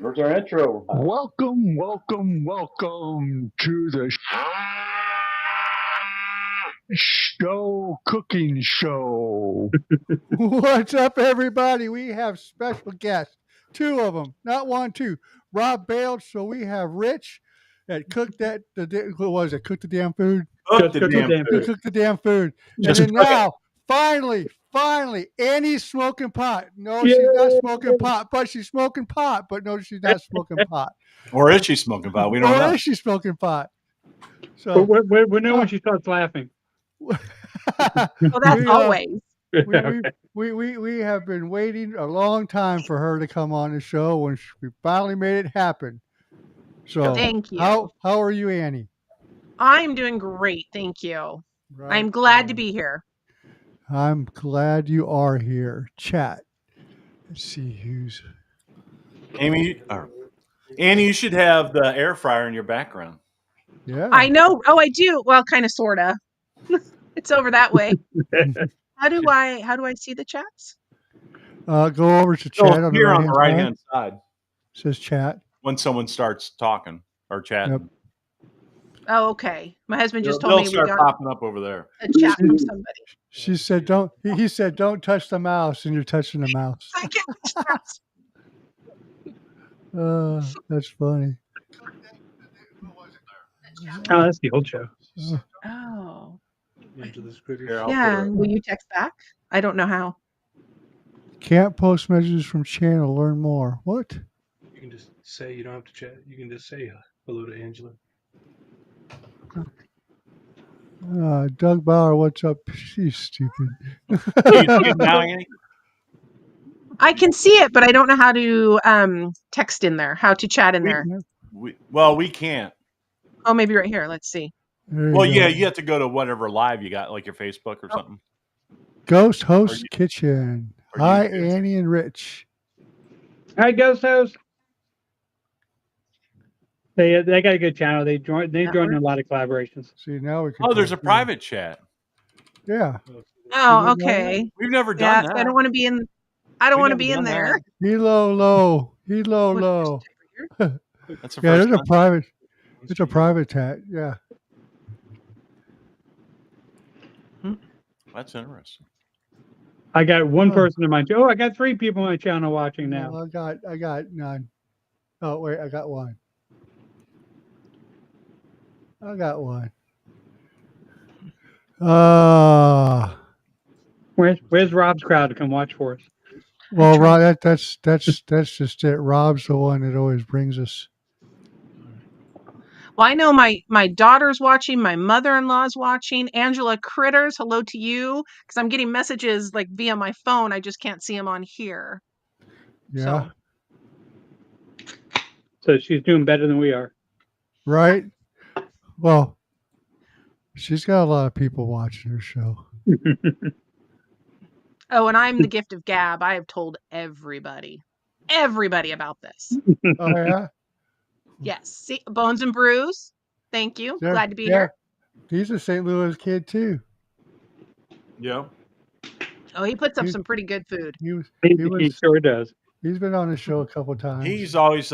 Where's our intro? Welcome to the cooking show. What's up, everybody? We have special guests, two of them, not one, two. Rob bailed, so we have Rich that cooked what was it? Cooked the damn food. Cook the damn food. Cooked the damn food. And Just then cook it. now, finally, Annie's smoking pot. No, she's not smoking pot, but she's smoking pot. But no, she's not smoking pot. Or is she smoking pot? We don't Or know. is she smoking pot? So We know when she starts laughing. Well, that's always. we have been waiting a long time for her to come on the show when we finally made it happen. So Thank you. How are you, Annie? I'm doing great. Thank you. Right. I'm glad to be here. I'm glad you are here. Chat. Let's see who's Annie, you should have the air fryer in your background. Yeah. I know. Oh, I do. Well, kind of, sorta. It's over that way. How do I see the chats? Go over to chat on the right hand side. It says chat. When someone starts talking or chatting. Yep. Oh, okay. My husband just told me we got popping up over there. a chat from somebody. She said don't he said don't touch the mouse, and you're touching the mouse. I can't touch the mouse. That's funny. Oh, that's the old show. Oh. Into the script. Yeah. Will you text back? I don't know how. Can't post messages from channel. Learn more. What? You can just say, you don't have to chat. You can just say hello to Angela. Doug Bauer, what's up? She's stupid. You see it now, Annie? I can see it, but I don't know how to text in there, how to chat in there. We can't. Oh, maybe right here. Let's see. Well, yeah, you have to go to whatever live you got, like your Facebook or something. Ghost Host Kitchen. Hi, Annie and Rich. Hi, Ghost Host. They got a good channel. They joined a lot of collaborations. See, now we can. Oh, there's a private chat. Yeah. Oh, okay. We've never done that. I don't want to be in. I don't want to be in there. Helo low. That's the first there's time. a private. It's a private chat. Yeah. That's interesting. I got one person in my channel. Oh, I got 3 people on my channel watching now. Well, I got none. Oh wait, I got one. Where's Rob's crowd to come watch for us? Well, Rob, that's just it. Rob's the one that always brings us. Well, I know my daughter's watching, my mother-in-law's watching. Angela Critters, hello to you, because I'm getting messages like via my phone. I just can't see them on here. Yeah. So she's doing better than we are. Right. Well, she's got a lot of people watching her show. Oh, and I'm the gift of gab. I have told everybody about this. Oh yeah. Yes. See, Bones and Brews. Thank you. Glad to be here. He's a St. Louis kid too. Yeah. Oh, he puts up some pretty good food. He sure does. He's been on the show a couple times. He's always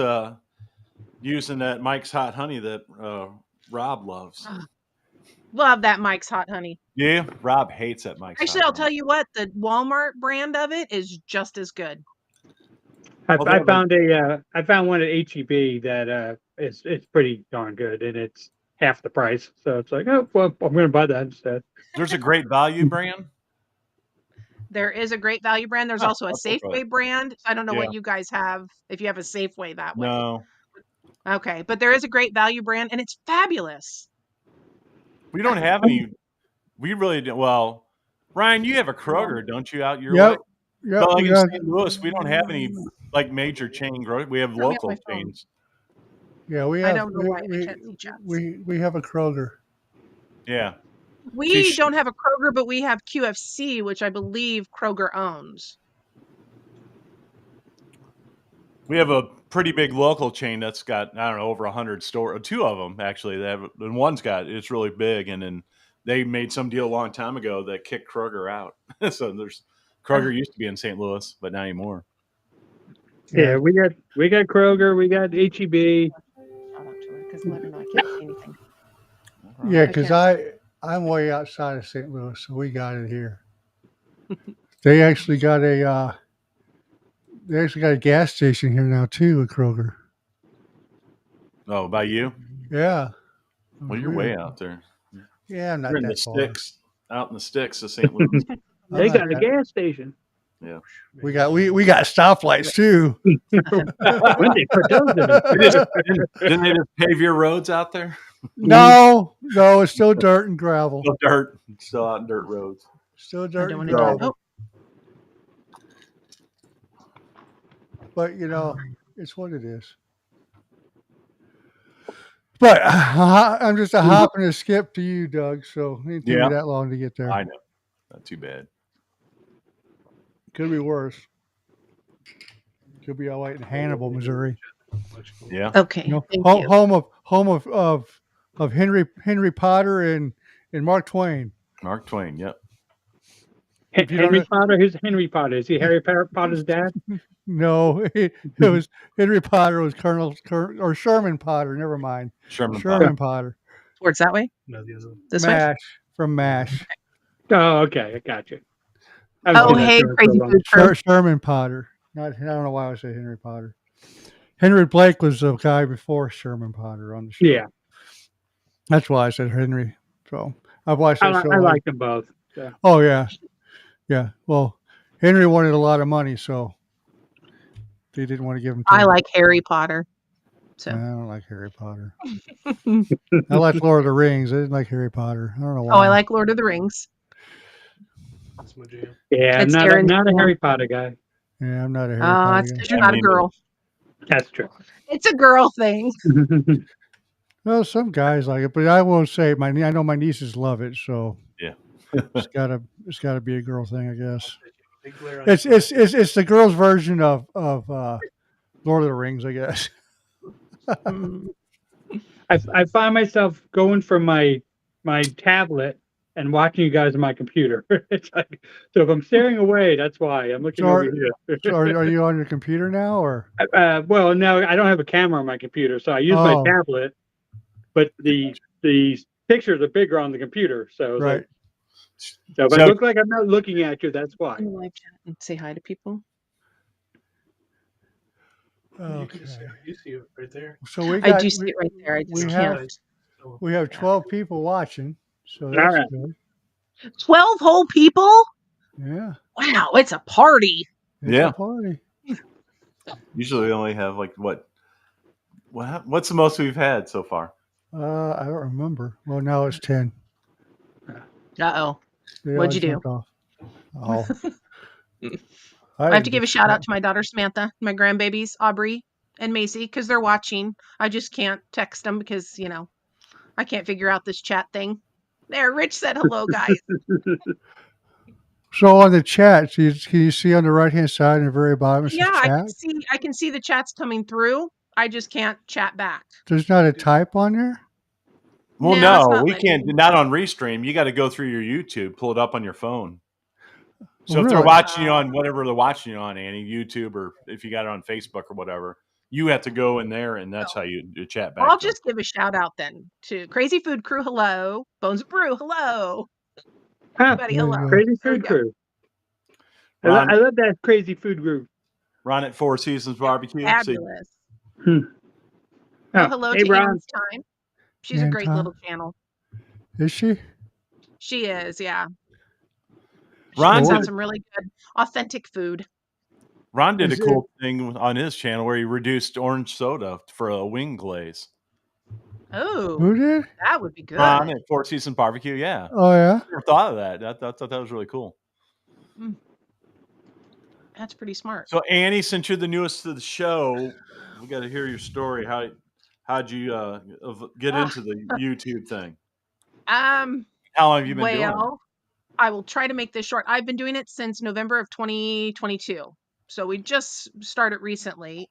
using that Mike's Hot Honey that Rob loves. Love that Mike's Hot Honey. Yeah, Rob hates that Mike's Actually, Hot I'll tell you what, the Walmart brand of it is just as good. I found one at HEB that it's pretty darn good, and it's half the price. So it's like, oh well, I'm going to buy that instead. There's a Great Value brand. There is a Great Value brand. There's also a Safeway brand. I don't know what you guys have, if you have a Safeway that way. No. Okay, but there is a Great Value brand, and it's fabulous. We don't have any. We really do. Well, Ryan, you have a Kroger, don't you, out your way? Yep. But like in St. Louis, we don't have any like major chain growth. We have local chains. Yeah, we have. I don't know why I can't see chats. We have a Kroger. Yeah. We don't have a Kroger, but we have QFC, which I believe Kroger owns. We have a pretty big local chain that's got, I don't know, over 100 stores. 2 of them actually. And one's it's really big, and then they made some deal a long time ago that kicked Kroger out. So Kroger used to be in St. Louis, but not anymore. Yeah, we got Kroger, we got HEB. Shout out to her because let her know I can't see anything. Yeah, I because can't. I'm way outside of St. Louis, so we got it here. They actually got a gas station here now too at Kroger. Oh, by you? Yeah. Well, you're way out there. Yeah, I'm not You're in the that far. sticks, out in the sticks of St. Louis. I'm They not got a that- gas station. Yeah. We got stoplights too. When they put those in? Didn't they just pave your roads out there? No, it's still dirt and gravel. Still dirt. Still out in dirt roads. Still I dirt don't and want to drive. gravel. Oh, But it's what it is. But I'm just a hop and a skip to you, Doug. So it didn't take Yeah. me that long to get there. I know. Not too bad. Could be worse. Could be all right in Hannibal, Missouri. Yeah. okay. You know, Thank you. home of Henry Potter and Mark Twain. Mark Twain. Yep. If you don't Henry know- Potter? Who's Henry Potter? Is he Harry Potter's dad? No, it was Henry Potter was or Sherman Potter. Never mind, Sherman. Potter. Towards that way? No, the other one. This way? Mash from Mash. Oh, okay, I got you. Oh, hey, Crazy Food Crew. Sherman Potter. I don't know why I said Henry Potter. Henry Blake was the guy before Sherman Potter on the show. Yeah, That's why I said Henry. So I've watched I that show. like them both. So. Oh yeah, yeah. Well, Henry wanted a lot of money, so they didn't want to give him. I like Harry Potter. So I don't like Harry Potter. I like Lord of the Rings. I didn't like Harry Potter. I don't know why. Oh, I like Lord of the Rings. That's my jam. Yeah, I'm It's not, Aaron's not a jam. Harry Potter guy. Yeah, I'm not a Harry Potter. It's guy. because you're not a girl. That's true. It's a girl thing. Well, some guys like it, but I won't say I know my nieces love it, so Yeah. it's gotta be a girl thing, I guess. Big glare on It's the girls' version of Lord of the Rings, I guess. Mm. I find myself going from my tablet and watching you guys on my computer. It's like, so if I'm staring away, that's why I'm looking So over here. So are you on your computer now, or Well, no, I don't have a camera on my computer, so I use my Oh. tablet. But the pictures are bigger on the computer, so it's right? like, so if I So- look like I'm not looking at you, that's why. In the live chat and say hi to people. You Okay. can just say, you see it right there. So we I got do see it right there. I just we can't. have 12 people watching, so that's Alright. good. 12 whole people? Yeah, Wow, it's a party. it's Yeah. a party. Usually we only have like what's the most we've had so far? I don't remember. Well, now it's 10. Uh-oh. They What'd you all do? jumped off. Oh. I have to give a shout out to my daughter Samantha, my grandbabies Aubrey and Macy, because they're watching. I just can't text them because, I can't figure out this chat thing. There, Rich said hello, guys. So on the chat, can you see on the right-hand side in the very bottom? It says Yeah, chat? I can see the chats coming through. I just can't chat back. There's not a type on there? Well, No, it's no, not we letting can't. me. Not on Restream. You got to go through your YouTube, pull it up on your phone. So if they're Really? watching you on whatever they're watching you on, Annie, YouTube, or if you got it on Facebook or whatever, you have to go in there, and that's how you chat back. I'll to them. just give a shout out then to Crazy Food Crew. Hello. Bones of Brew. Hello. Ah, Everybody, there you hello. go. Crazy There we Food go. Crew. Ron, I love that Crazy Food Group. Ron at Four Seasons Barbecue. See, Fabulous. Oh, Oh, hello hey, to Ron. Aaron's Time. She's a Aaron great Time? little channel. Is she? She is, yeah. She Ron puts did out it. some really good, authentic food. Ron did a Is cool thing on his channel where he reduced orange soda for a wing glaze. Oh, Who did? that would be good. Ron at Four Seasons Barbecue. Yeah, Oh, yeah? never thought of that. I thought that was really cool. That's pretty smart. So Annie, since you're the newest to the show, we got to hear your story. How'd you get into the YouTube thing? How long have you been doing it? Well, I will try to make this short. I've been doing it since November of 2022. So we just started recently.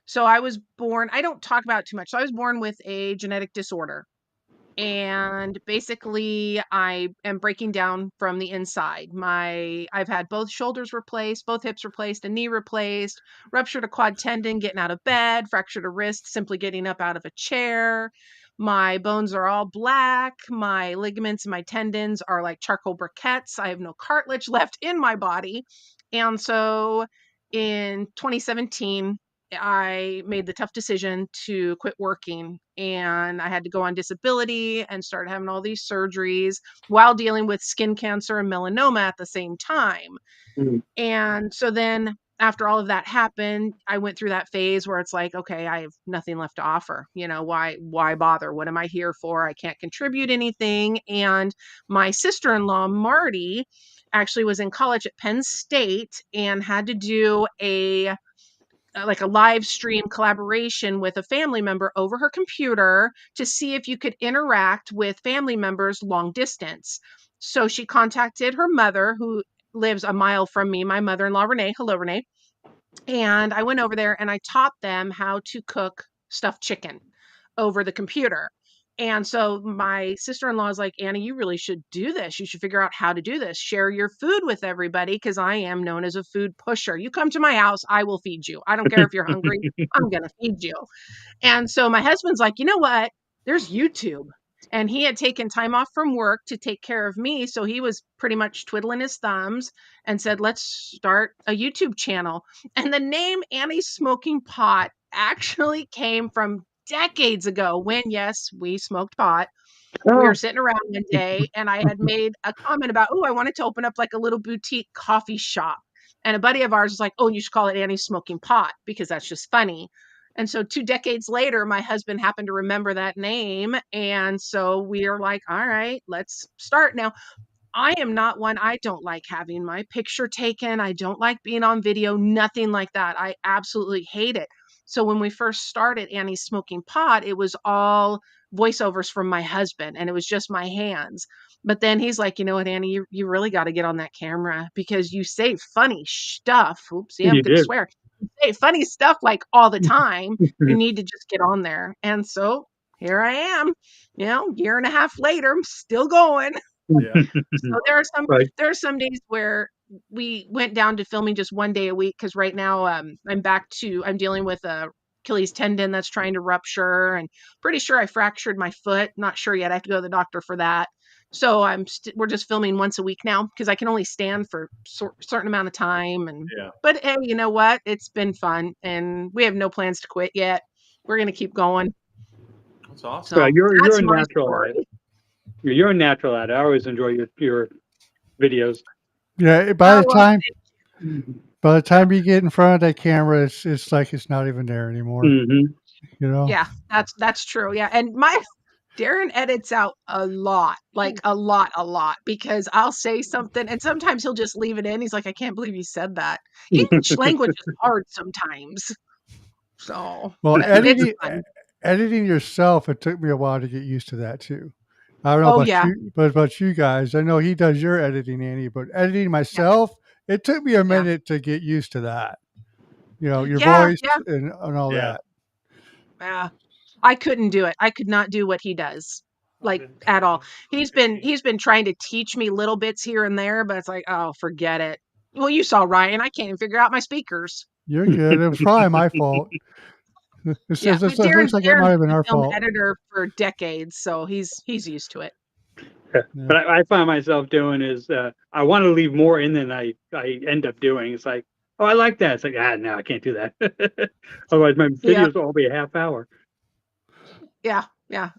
So I was born, I don't talk about it too much. So I was born with a genetic disorder. and basically I am breaking down from the inside. I've had both shoulders replaced, both hips replaced, a knee replaced, ruptured a quad tendon getting out of bed, fractured a wrist simply getting up out of a chair. My bones are all black. My ligaments and my tendons are like charcoal briquettes. I have no cartilage left in my body. And so in 2017, I made the tough decision to quit working, and I had to go on disability and start having all these surgeries while dealing with skin cancer and melanoma at the same time. Mm. And so then after all of that happened, I went through that phase where it's like, okay, I have nothing left to offer. Why bother? What am I here for? I can't contribute anything. And my sister-in-law, Marty, actually was in college at Penn State and had to do a live stream collaboration with a family member over her computer to see if you could interact with family members long distance. So she contacted her mother, who lives a mile from me, my mother-in-law, Renee. Hello, Renee. And I went over there and I taught them how to cook stuffed chicken over the computer. And so my sister-in-law is like, Annie, you really should do this. You should figure out how to do this. Share your food with everybody, because I am known as a food pusher. You come to my house, I will feed you. I don't care if you're hungry. I'm going to feed you. And so my husband's like, you know what? There's YouTube. And he had taken time off from work to take care of me. So he was pretty much twiddling his thumbs and said, let's start a YouTube channel. And the name Annie's Smoking Pot actually came from decades ago when, yes, we smoked pot. We were sitting around one day and I had made a comment about, I wanted to open up like a little boutique coffee shop. And a buddy of ours was like, you should call it Annie's Smoking Pot, because that's just funny. And so 2 decades later, my husband happened to remember that name. And so we are like, all right, let's start. Now, I am not one, I don't like having my picture taken. I don't like being on video, nothing like that. I absolutely hate it. So when we first started Annie's Smoking Pot, it was all voiceovers from my husband and it was just my hands. But then he's like, you know what, Annie, you really got to get on that camera, because you say funny stuff. Oops, yeah, I'm You going to did. swear. You say funny stuff like all the time. You need to just get on there. And so here I am, year and a half later, I'm still going. Yeah. So there Right. are some days where we went down to filming just one day a week, because right now I'm dealing with a Achilles tendon that's trying to rupture, and pretty sure I fractured my foot. Not sure yet. I have to go to the doctor for that. So we're just filming once a week now, because I can only stand for certain amount of time. Yeah. But hey, you know what? It's been fun, and we have no plans to quit yet. We're gonna keep going. That's awesome. So Well, you're that's a my natural at story. it. You're a natural at it. I always enjoy your videos. Yeah, by the time you get in front of that camera, it's like it's not even there anymore. Mm-hmm. Yeah, that's true. Yeah, and Darren edits out a lot, like a lot, because I'll say something and sometimes he'll just leave it in. He's like, I can't believe you said that. English language is hard sometimes. So, Well, but it's fun. editing yourself, it took me a while to get used to that too. I don't know Oh, about yeah. you guys. I know he does your editing, Annie, but editing myself, it took me a minute to get used to that. Your Yeah, voice yeah. and all Yeah. that. Yeah. I couldn't do it. I could not do what he does, like at all. He's been trying to teach me little bits here and there, but it's like, oh, forget it. Well, you saw Ryan. I can't even figure out my speakers. You're good. It was probably my fault. Yeah, but It looks like it might have been our been a film fault. editor for decades, so he's used to it. Yeah. But I find myself doing is I want to leave more in than I end up doing. It's like, oh, I like that. It's like, no, I can't do that. Otherwise, my videos will all be a half hour. Yeah,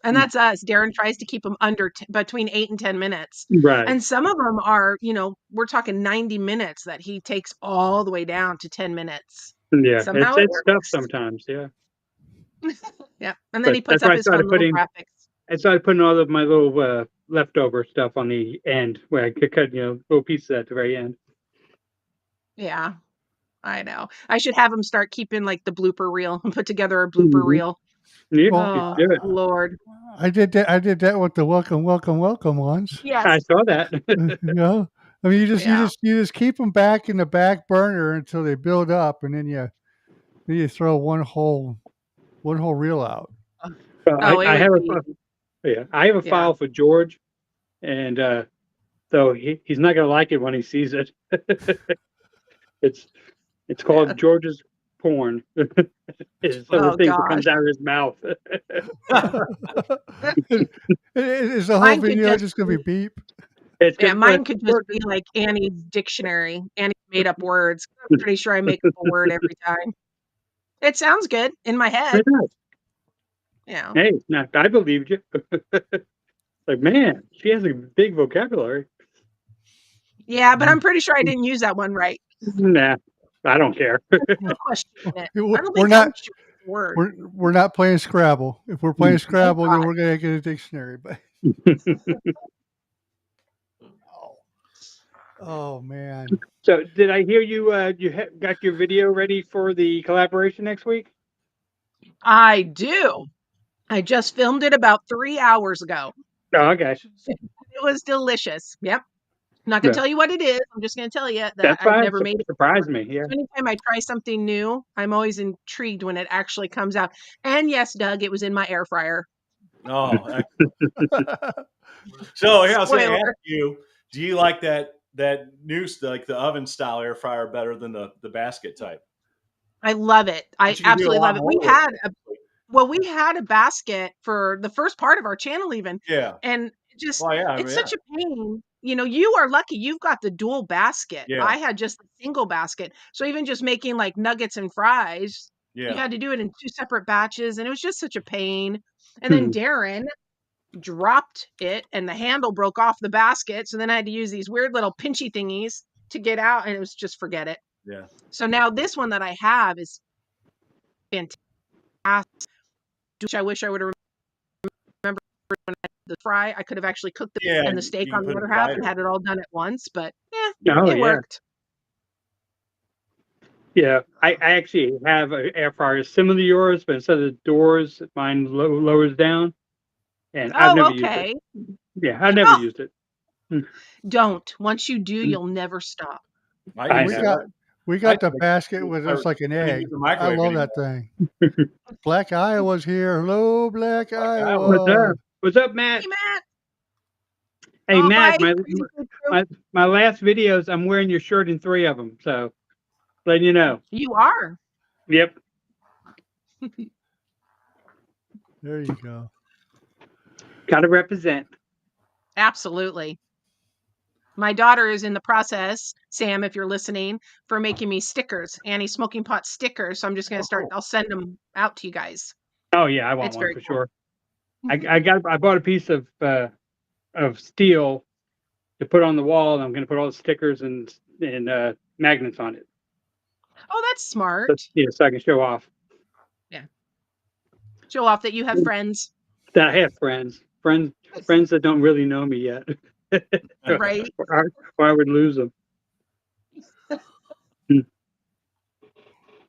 and that's us. Darren tries to keep them under between 8 and 10 minutes, Right. and some of them are, we're talking 90 minutes that he takes all the way down to 10 minutes. Yeah, Somehow it's tough works. sometimes. Yeah. Yeah, and then But he puts that's why up I his started fun little putting- graphics. I started putting all of my little leftover stuff on the end where I could cut, little pieces at the very end. Yeah, I know. I should have him start keeping like the blooper reel and put together a blooper reel. Yeah, Oh, do it. Lord. I did that with the welcome once. Yes. I saw that. I mean, you Yeah. just keep them back in the back burner until they build up, and then you throw one whole reel out. Oh, I have Yeah, I have a Yeah. file for George, and so he's not gonna like it when he sees it. It's called Yeah. George's porn. It's some of Oh the things that gosh. comes out of his mouth. Is the whole Mine could video just just gonna be beep? It's Yeah, good. mine could just be like Annie's dictionary, Annie's made up words. I'm pretty sure I make up a word every time. It sounds good in my head. Yeah. Hey, now I believed you. Like, man, she has a big vocabulary. Yeah, but I'm pretty sure I didn't use that one right. Nah, I don't care. No question in it. I don't We're think not. I'm sure it's a word. We're not playing Scrabble. If we're playing Scrabble, then God. we're gonna get a dictionary. But oh man, So, did I hear you? Got your video ready for the collaboration next week? I do. I just filmed it about 3 hours ago. Oh, okay. It was delicious. Yep. Not gonna Yeah. tell you what it is. I'm just gonna tell you that That's I've fine. never made it. Surprised me. Yeah. Anytime I try something new, I'm always intrigued when it actually comes out. And yes, Doug, it was in my air fryer. Oh, so here I was going to Spoiler. ask you: do you like that new like the oven style air fryer better than the basket type? I love it. I But you can do a absolutely lot love it. We more with had it. we had a basket for the first part of our channel even, Yeah. and it just Well, yeah. I mean, it's such a pain. You know, you are lucky you've got the dual basket. Yeah. I had just the single basket. So even just making like nuggets and fries, you Yeah. had to do it in 2 separate batches, and it was just such a pain. And then Darren dropped it and the handle broke off the basket, so then I had to use these weird little pinchy thingies to get out, and it was just forget it. Yeah. So now this one that I have is fantastic. Which I wish I would have remembered when I did the fry. I could have actually cooked the Yeah, and the steak you on the put it other half and lighter. had it all done at once, but yeah, Oh, it yeah. worked. Yeah, I actually have an air fryer similar to yours, but instead of the doors, mine lowers down, and I've Oh, never used okay. it. Yeah, I've never Oh. used it. Don't. Once you do, you'll never stop. I we know. got the think basket with us like an I egg. use the I microwave love that thing. Black Iowa's here. Hello, Black Iowa. What's Iowa. up? What's up, Matt? Hey, Matt. Hey, Oh, Matt. bye. Crazy Food Crew. My last videos, I'm wearing your shirt in 3 of them. So, letting you know. You are. Yep. There you go. Got to represent. Absolutely. My daughter is in the process, Sam, if you're listening, for making me stickers, Annie Smoking Pot stickers. So I'm just going to start. I'll send them out to you guys. Oh yeah, I want It's one very for cool. sure. I bought a piece of steel to put on the wall, and I'm going to put all the stickers and magnets on it. Oh, that's smart. So I can show off Show off that you have friends, that I have friends that don't really know me yet. right? or I would lose them.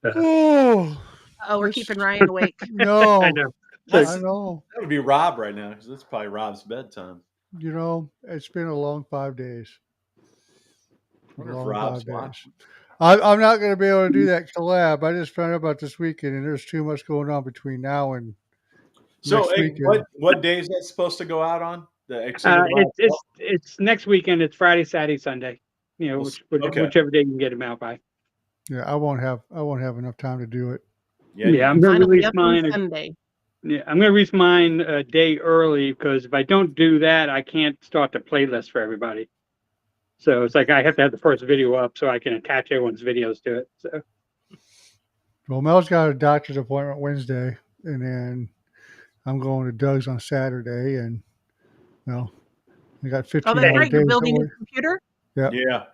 Oh Oh, we're keeping Ryan awake. no, I know. I know. That would be Rob right now because it's probably Rob's bedtime. You know, it's been a long 5 days. I wonder if Long Rob's 5 days. watching. I'm not going to be able to do that collab. I just found out about this weekend, and there's too much going on between now and So, next hey, weekend. what day is that supposed to go out on? The extended live? It's next weekend. It's Friday, Saturday, Sunday. You know, Okay. whichever day you can get them out by. Yeah, I won't have enough time to do it. Yeah, I'm gonna Mine will be release up on mine. Sunday. Yeah, I'm gonna release mine a day early because if I don't do that, I can't start the playlist for everybody. So it's like I have to have the first video up so I can attach everyone's videos to it. So Well, Mel's got a doctor's appointment Wednesday, and then I'm going to Doug's on Saturday, and well, I got 15 Oh, that's more right. You're days. building Don't a computer? Yeah.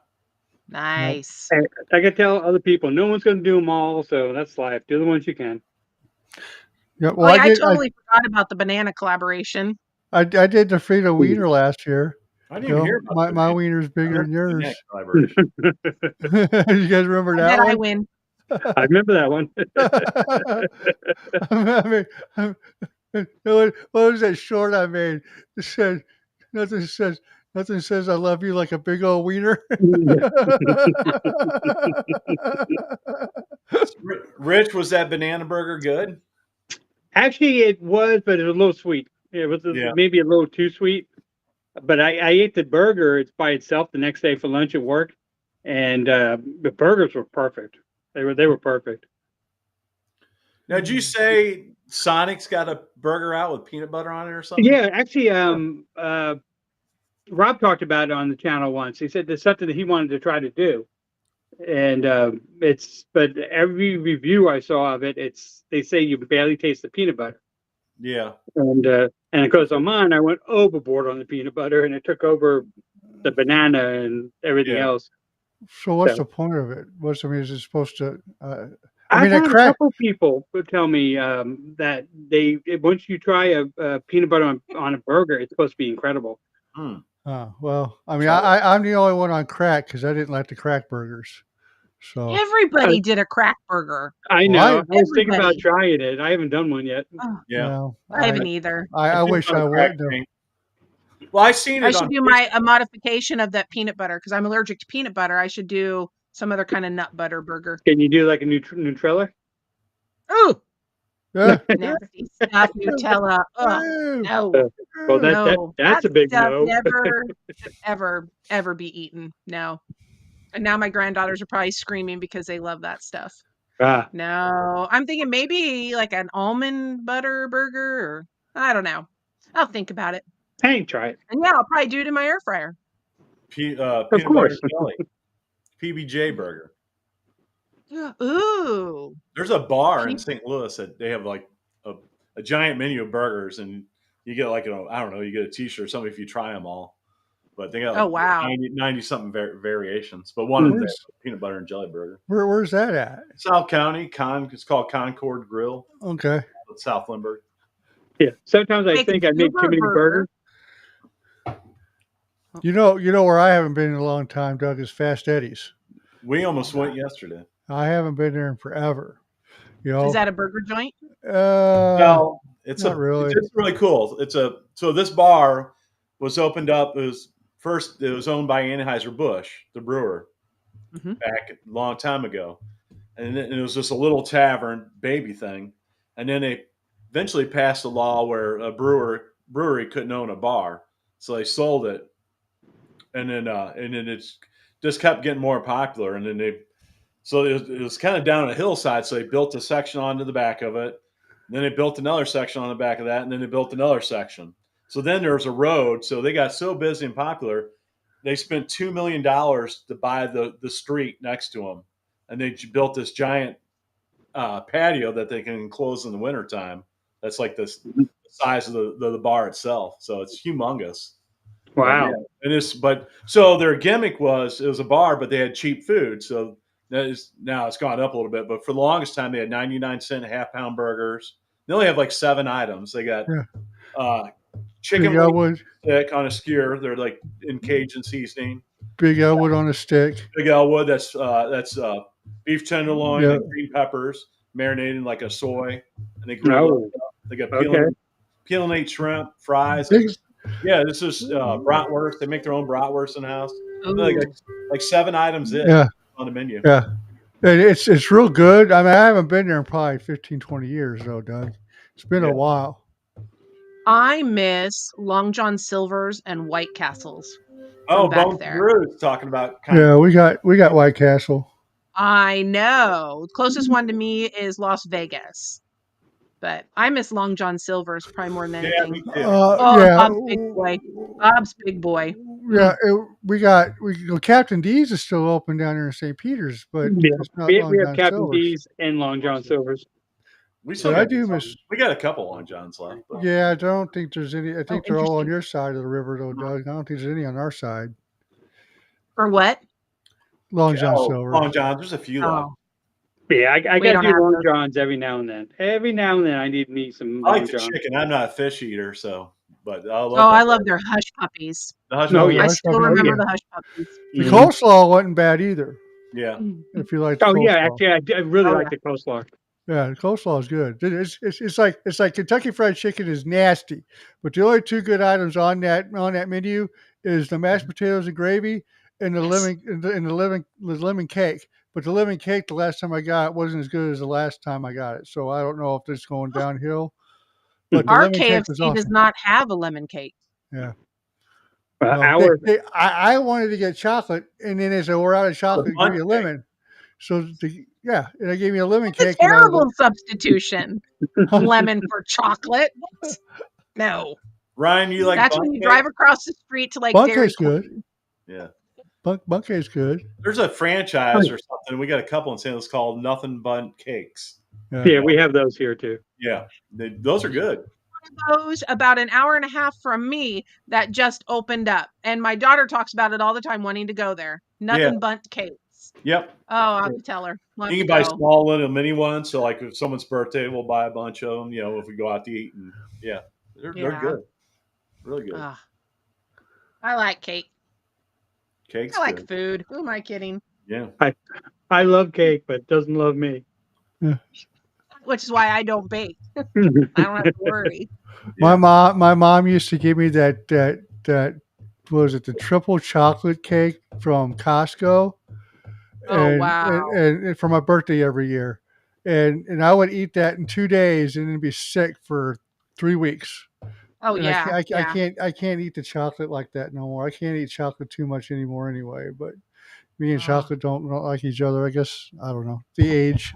Nice. I can tell other people, no one's gonna do them all. So that's life. Do the ones you can. Yeah, Oh, well, yeah, I totally forgot about the banana collaboration. I did the Frito Wiener last year. I You didn't even know, hear about my that. wiener's bigger than yours. That collaboration. You guys remember I that bet I one? win. I remember that one. What was that short I made? It said nothing says I love you like a big old wiener. Rich, was that banana burger good? Actually, it was, but it was a little sweet. It was Yeah. maybe a little too sweet, but I ate the burger. It's by itself the next day for lunch at work, and the burgers were perfect. They were perfect. Now, did you say Sonic's got a burger out with peanut butter on it or something? Yeah, actually, Rob talked about it on the channel once. He said there's something that he wanted to try to do, and but every review I saw of it, they say you barely taste the peanut butter. Yeah. And of course on mine, I went overboard on the peanut butter, and it took over the banana and everything Yeah. else. So what's So- the point of it? Is it supposed to? I've mean, had a crack. couple people who tell me that once you try a peanut butter on a burger, it's supposed to be incredible. Hmm. Well, I mean, Try I'm the only one on crack because I didn't like the crack burgers. So Everybody did a crack burger. I Well, know. I was thinking about everybody- trying it. I haven't done one yet. Oh, Yeah. well, I haven't either. I do wish want I a crack would. though. thing. Well, I seen it I should on do a modification of that peanut butter because I'm allergic to peanut butter. I should do some other kind of nut butter burger. Can you do like a Nutrella? Ooh, Yeah. nasty stuff, Nutella. Ugh, Ew. no, Well, no, that's a that big stuff no. never, should ever be eaten. No. And now my granddaughters are probably screaming because they love that stuff. Ah, No, I'm thinking maybe like an almond butter burger, or I don't know. I'll think about it. hey, try it. And yeah, I'll probably do it in my air fryer. peanut butter course. jelly. PBJ burger. Ooh. There's a bar in St. Louis that they have like a giant menu of burgers, and you get like I don't know, you get a T-shirt or something if you try them all. But they got like Oh, wow. 90 something variations. But one of them is peanut butter and jelly burger. Where's that at? South County, it's called Concord Grill. Okay. At South Lindbergh. Yeah. Sometimes I Make think a I make too Uber many burger. burgers. You know where I haven't been in a long time, Doug, is Fast Eddie's. We almost went yesterday. I haven't been there in forever. You know. Is that a burger joint? No, it's not really. It's really cool. So this bar was opened up. It was owned by Anheuser-Busch, the brewer, Mhm. back a long time ago, and it was just a little tavern baby thing, and then they eventually passed a law where a brewery couldn't own a bar, so they sold it, and then it's just kept getting more popular, and then it was kind of down a hillside, so they built a section onto the back of it. Then they built another section on the back of that, and then they built another section. So then there was a road. So they got so busy and popular, they spent $2 million to buy the street next to them, and they built this giant patio that they can enclose in the wintertime. That's like the size of the bar itself. So it's humongous. Wow. So their gimmick was it was a bar, but they had cheap food. So now it's gone up a little bit, but for the longest time they had 99-cent half-pound burgers. They only have like 7 items. They got chicken Big Elwood, stick on a skewer. They're like in Cajun seasoning. Big Elwood on a stick. Big Elwood. That's beef tenderloin Yeah. and green peppers marinated in like a soy, and they grill Oh, it up. They got okay. peel and eat shrimp, fries. Big, Yeah, this is bratwurst. They make their own bratwurst in the house. Ooh. Like 7 items Yeah. on the menu. yeah. And it's real good. I mean, I haven't been there in probably 15, 20 years, though, Doug. It's been Yeah. a while. I miss Long John Silver's and White Castles. Oh, back Bones there. Brew is talking about. Yeah, we got White Castle. I know. The closest one to me is Las Vegas. But I miss Long John Silver's probably more than Yeah, me anything. too. Yeah. Bob's big boy. Bob's big boy. Yeah, Captain D's is still open down there in St. Peter's, but Yeah. it's not We Long have John Captain Silver's. D's and Long John Silver's. We still But I got do some. miss. We got a couple Long Johns left. But Yeah, I don't think there's any. I think they're all on interesting. your side of the river, though, Doug. I don't think there's any on our side. For what? Long John Oh, Silver. Long John. There's a few left. Oh. Yeah, I We got to don't do have Long those. Johns every now and then. Every now and then I need me some I Long like the John. chicken. I'm not a fish eater, but I love. I that. love their hush puppies. The hush No, puppies. yeah. I Hush still puppies. remember Yeah. the hush puppies. The Mhm. coleslaw wasn't bad either. Yeah. If you like. The Oh yeah, coleslaw. actually I really Oh, like the coleslaw. Yeah, the coleslaw is good. It's like Kentucky Fried Chicken is nasty, but the only 2 good items on that menu is the mashed potatoes and gravy and the lemon cake. But the lemon cake, the last time I got it, wasn't as good as the last time I got it. So I don't know if it's going downhill. But the Our lemon cake was KFC does awesome. not have a lemon cake. Yeah. Our I wanted to get chocolate, and then they said we're out of chocolate. Give bundt me a cake. lemon. So and they gave me a lemon It's a cake. And I was terrible substitution. Lemon for chocolate. What? No. Ryan, you like That's bundt when you cake? drive across the street to like Bundt Dairy cake's good. Queen. Yeah. Bundt cake's good. There's a franchise or something. We got a couple in St. Louis called Nothing Bundt Cakes. yeah, we have those here too. Yeah, those are good. Those about an hour and a half from me that just opened up, and my daughter talks about it all the time, wanting to go there. Nothing Bundt Cakes. Yep. Oh, I'll have to tell her. We'll have You to can buy go. small little mini ones. So like if someone's birthday, we'll buy a bunch of them. If we go out to eat, and they're good, really good. Ugh. I like cake. Cake's I like good. food. Who am I kidding? Yeah. I love cake, but it doesn't love me. Which is why I don't bake. I don't have to worry. My mom used to give me that what was it, the triple chocolate cake from Costco. Oh, wow. And for my birthday every year. And I would eat that in 2 days and then be sick for 3 weeks. Oh, And yeah. I can't eat the chocolate like that no more. I can't eat chocolate too much anymore anyway. But me and chocolate don't like each other. I guess I don't know, the age.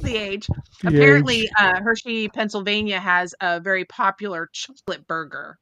The age. The Apparently, age. Hershey, Pennsylvania has a very popular chocolate burger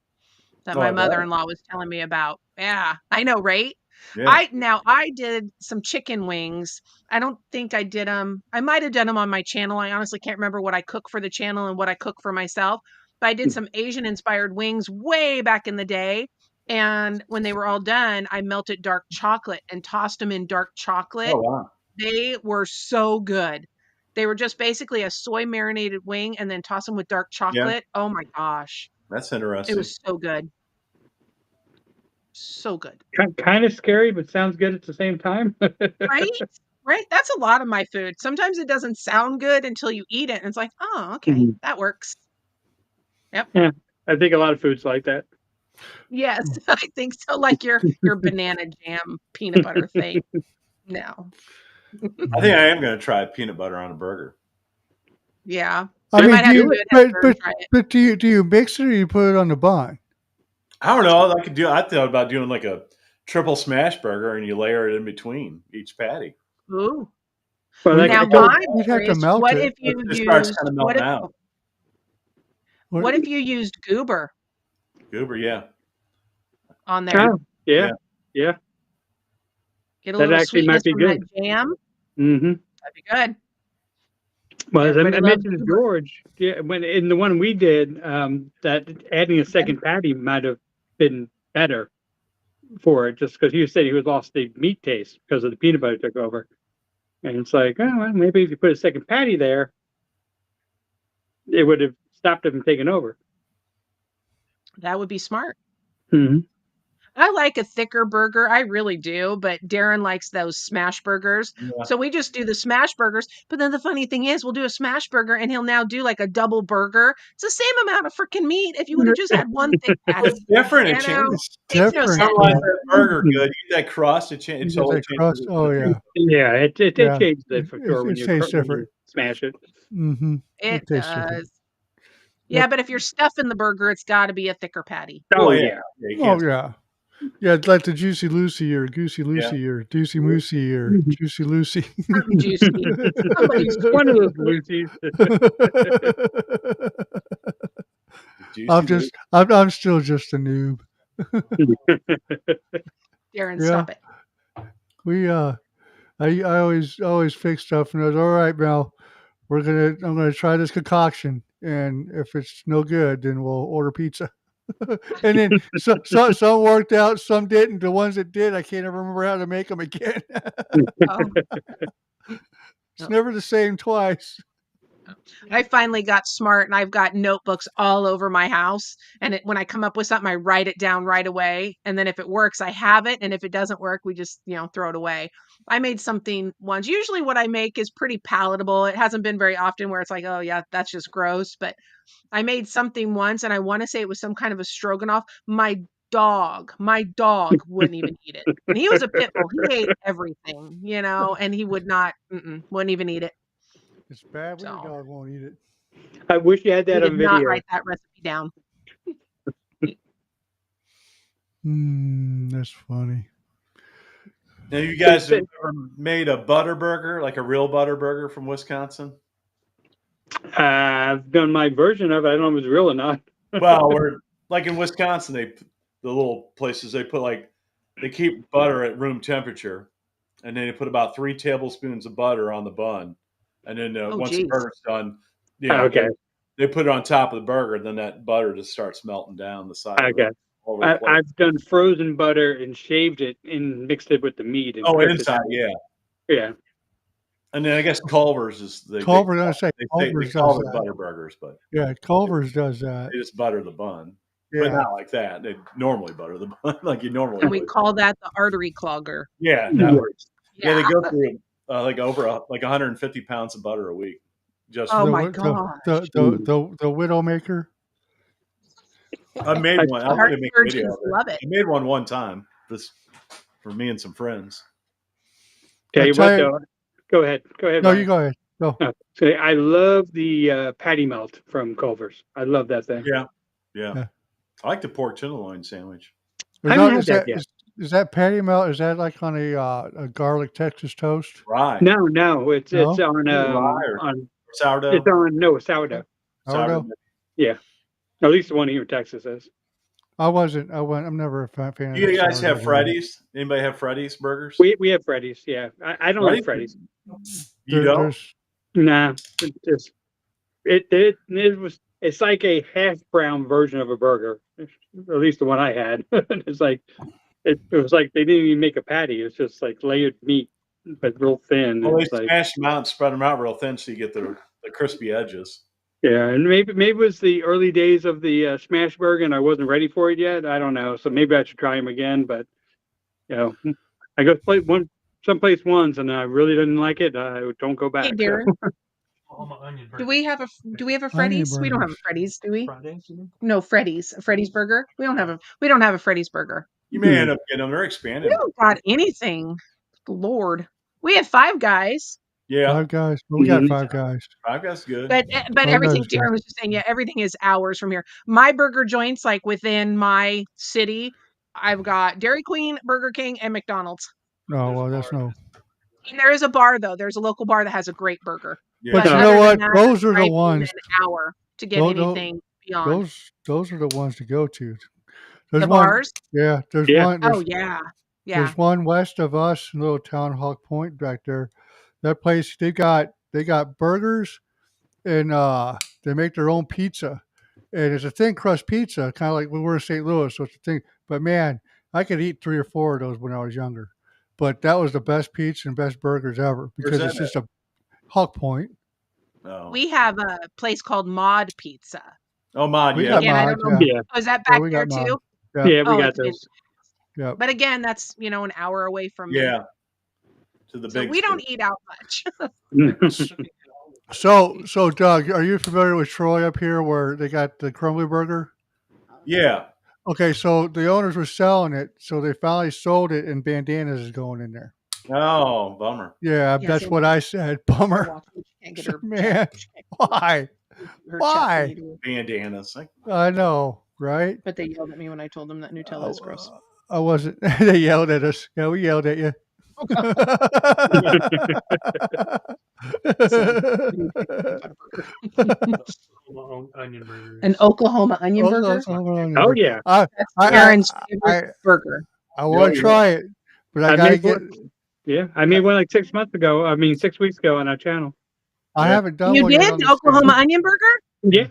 that Oh, my I bet. mother-in-law was telling me about. Yeah, I know, right? Yeah. I did some chicken wings. I don't think I did them. I might have done them on my channel. I honestly can't remember what I cook for the channel and what I cook for myself. But I did some Asian-inspired wings way back in the day. And when they were all done, I melted dark chocolate and tossed them in dark chocolate. Oh wow. They were so good. They were just basically a soy marinated wing and then toss them with dark chocolate. Oh my gosh. That's interesting. It was so good. So good. Kind of scary, but sounds good at the same time. Right? Right? That's a lot of my food. Sometimes it doesn't sound good until you eat it. And it's like, oh, okay, Mhm. that works. Yep. Yeah, I think a lot of foods like that. Yes, I think so. Like your banana jam peanut butter thing. No. I think I am going to try peanut butter on a burger. Yeah. I I mean, might have to do it after and try it. but do you mix it or you put it on the bun? I don't know. I thought about doing like a triple smash burger, and you layer it in between each patty. Ooh. Well, We'd that Now have could go- my we'd have to curious, melt what it. if you It starts used kind of what melting if, out. what if you used goober Goober, yeah. on there? Oh, yeah. Get a That little actually might sweetness be from good. that jam. Mm-hmm. That'd be good. Well, as I Everybody loves mentioned to goober. George, when in the one we did, that adding a second patty might have been better for it, just because he said he was lost the meat taste because of the peanut butter took over. And it's like, oh, well, maybe if you put a second patty there, it would have stopped it from taking over. That would be smart. Mm-hmm. I like a thicker burger. I really do, but Darren likes those smash burgers. Yeah. So we just do the smash burgers. But then the funny thing is, we'll do a smash burger and he'll now do like a double burger. It's the same amount of freaking meat if you would have just had one thick patty. It's different. It You know? changes. It's Makes no different. sense. Otherwise, that burger good. You get that crust. It You changes. get that crust. Oh yeah. Yeah, it Yeah. changes it for It- sure it when you tastes different. smash it. Mm-hmm. It tastes different. does. Yeah, but if you're stuffing the burger, it's got to be a thicker patty. Oh, yeah. yeah. You Oh can't- yeah. Yeah, it's like the Juicy Lucy or Goosey Lucy or Deucey Moosey or Juicy Lucy. Something juicy. Somebody's One of those Lucy's. juicy I'm still just a noob. Darren, Yeah. stop it. We I always fix stuff and I was all right, Mel. I'm gonna try this concoction, and if it's no good, then we'll order pizza. And then some worked out, some didn't. The ones that did, I can't ever remember how to make them again. Oh. It's never the same twice. I finally got smart and I've got notebooks all over my house. And when I come up with something, I write it down right away. And then if it works, I have it. And if it doesn't work, we just, throw it away. I made something once. Usually what I make is pretty palatable. It hasn't been very often where it's like, oh yeah, that's just gross. But I made something once and I want to say it was some kind of a stroganoff. My dog wouldn't even eat it. And he was a pit bull. He ate everything, and he wouldn't even eat it. It's bad when So. your dog won't eat it. I wish you had that We on did not video. write that recipe down. That's funny. Now, you guys have ever made a butter burger, like a real butter burger from Wisconsin? I've done my version of it. I don't know if it's real or not. Well, we're like in Wisconsin, the little places they keep butter at room temperature, and then they put about 3 tablespoons of butter on the bun, and then once the geez. burger's done, Okay. they put it on top of the burger, and then that butter just starts melting down the side. Okay. All over the plate. I've done frozen butter and shaved it and mixed it with the meat. And Oh, cooked it. inside, yeah. Yeah. And then I guess Culver's is Culver's, I say they Culver's call does it that. butter burgers, but Yeah, Culver's does that. they just butter the bun. But Yeah. not like that. They normally butter the bun like you normally And we would. call that the artery clogger. Yeah, Yeah. that works. Yeah, they Yeah. go through like over 150 pounds of butter a week. Just Oh The my wi- gosh. The Widowmaker. I made one. The I'm heart gonna make a video surgeons of it. love it. I made one time. This for me and some friends. Tell I you tell what, you- though. Go ahead. No, Brian. you go ahead. Go. So I love the patty melt from Culver's. I love that thing. Yeah. Yeah. I like the pork tenderloin sandwich. Is I haven't that- had is that that- yet. is that patty melt? Is that like on a garlic Texas toast? Right. No, it's No? on Rye or on sourdough. it's on no sourdough. Sourdough? At least the one here in Texas is. I'm never a fan of You guys sourdough. have Freddy's? Anybody have Freddy's burgers? We have Freddy's. Yeah, I don't like Freddy's. You There- don't? there's- Nah, it's like a half brown version of a burger. At least the one I had. It's like it was like they didn't even make a patty. It's just like layered meat, but real thin. Well, they It's like, smash them out and spread them out real thin so you get the crispy edges. yeah, and maybe it was the early days of the smash burger, and I wasn't ready for it yet. I don't know. So maybe I should try them again. But I go someplace once, and I really didn't like it. I don't go back. Hey, Darren, Oklahoma onion do burger. we have a Freddy's? We don't have a burgers. Freddy's, do we? Fridays, you mean? No, Freddy's. A Freddy's burger? We don't have a Freddy's burger. You may end up getting them. They're We expanded. don't got anything. Lord. We have Five Guys, Yeah, Five Guys. We got Mhm. Five Guys. Five Guys good. but Five everything Guys, yeah. Darren was just saying, yeah, everything is hours from here. My burger joints, like within my city, I've got Dairy Queen, Burger King, and McDonald's. No, well, that's no. And there is a bar though. There's a local bar that has a great burger. Yeah. But you other know than what? that, Those are the driving ones. An hour to get Those- anything beyond Those are the ones to go to. the There's one. bars. Yeah, there's Yeah. one. There's, Oh yeah, yeah. There's one west of us, in little town Hawk Point back there. That place they got burgers and they make their own pizza. And it's a thin crust pizza, kind of like we were in St. Louis, so it's a thing. But man, I could eat 3 or 4 of those when I was younger. But that was the best pizza and best burgers ever because that it's just a Hawk Point. Oh, We have a place called Mod Pizza. Mod. We Yeah. got Again, I Mod, don't know. yeah. Yeah, Oh, is that Yeah, back we there got Mod. too? Yeah. yeah, we Oh, got it's those. Yeah. But again, that's an hour away from me. Yeah. To the So big. we don't city. eat out much. So Doug, are you familiar with Troy up here where they got the Crumbly Burger? Yeah. Okay, so the owners were selling it, so they finally sold it, and Bandanas is going in there. Oh, bummer. Yeah, Yes, that's it- what I said. Bummer. She can't get her Man, why? her Why? chutney to- Bandanas. I know, right? But they yelled at me when I told them that Nutella is gross. I wasn't. They yelled at us. Yeah, we yelled at you. Oklahoma onion burger. An Oklahoma onion burger. Oh yeah, I, That's Aaron's I, favorite burger. I want to Yeah. try it, but I I gotta made get. one. Yeah, I made one like 6 months ago. I mean, 6 weeks ago on our channel. I haven't done You one yet did on the this Oklahoma channel. onion burger? Yeah,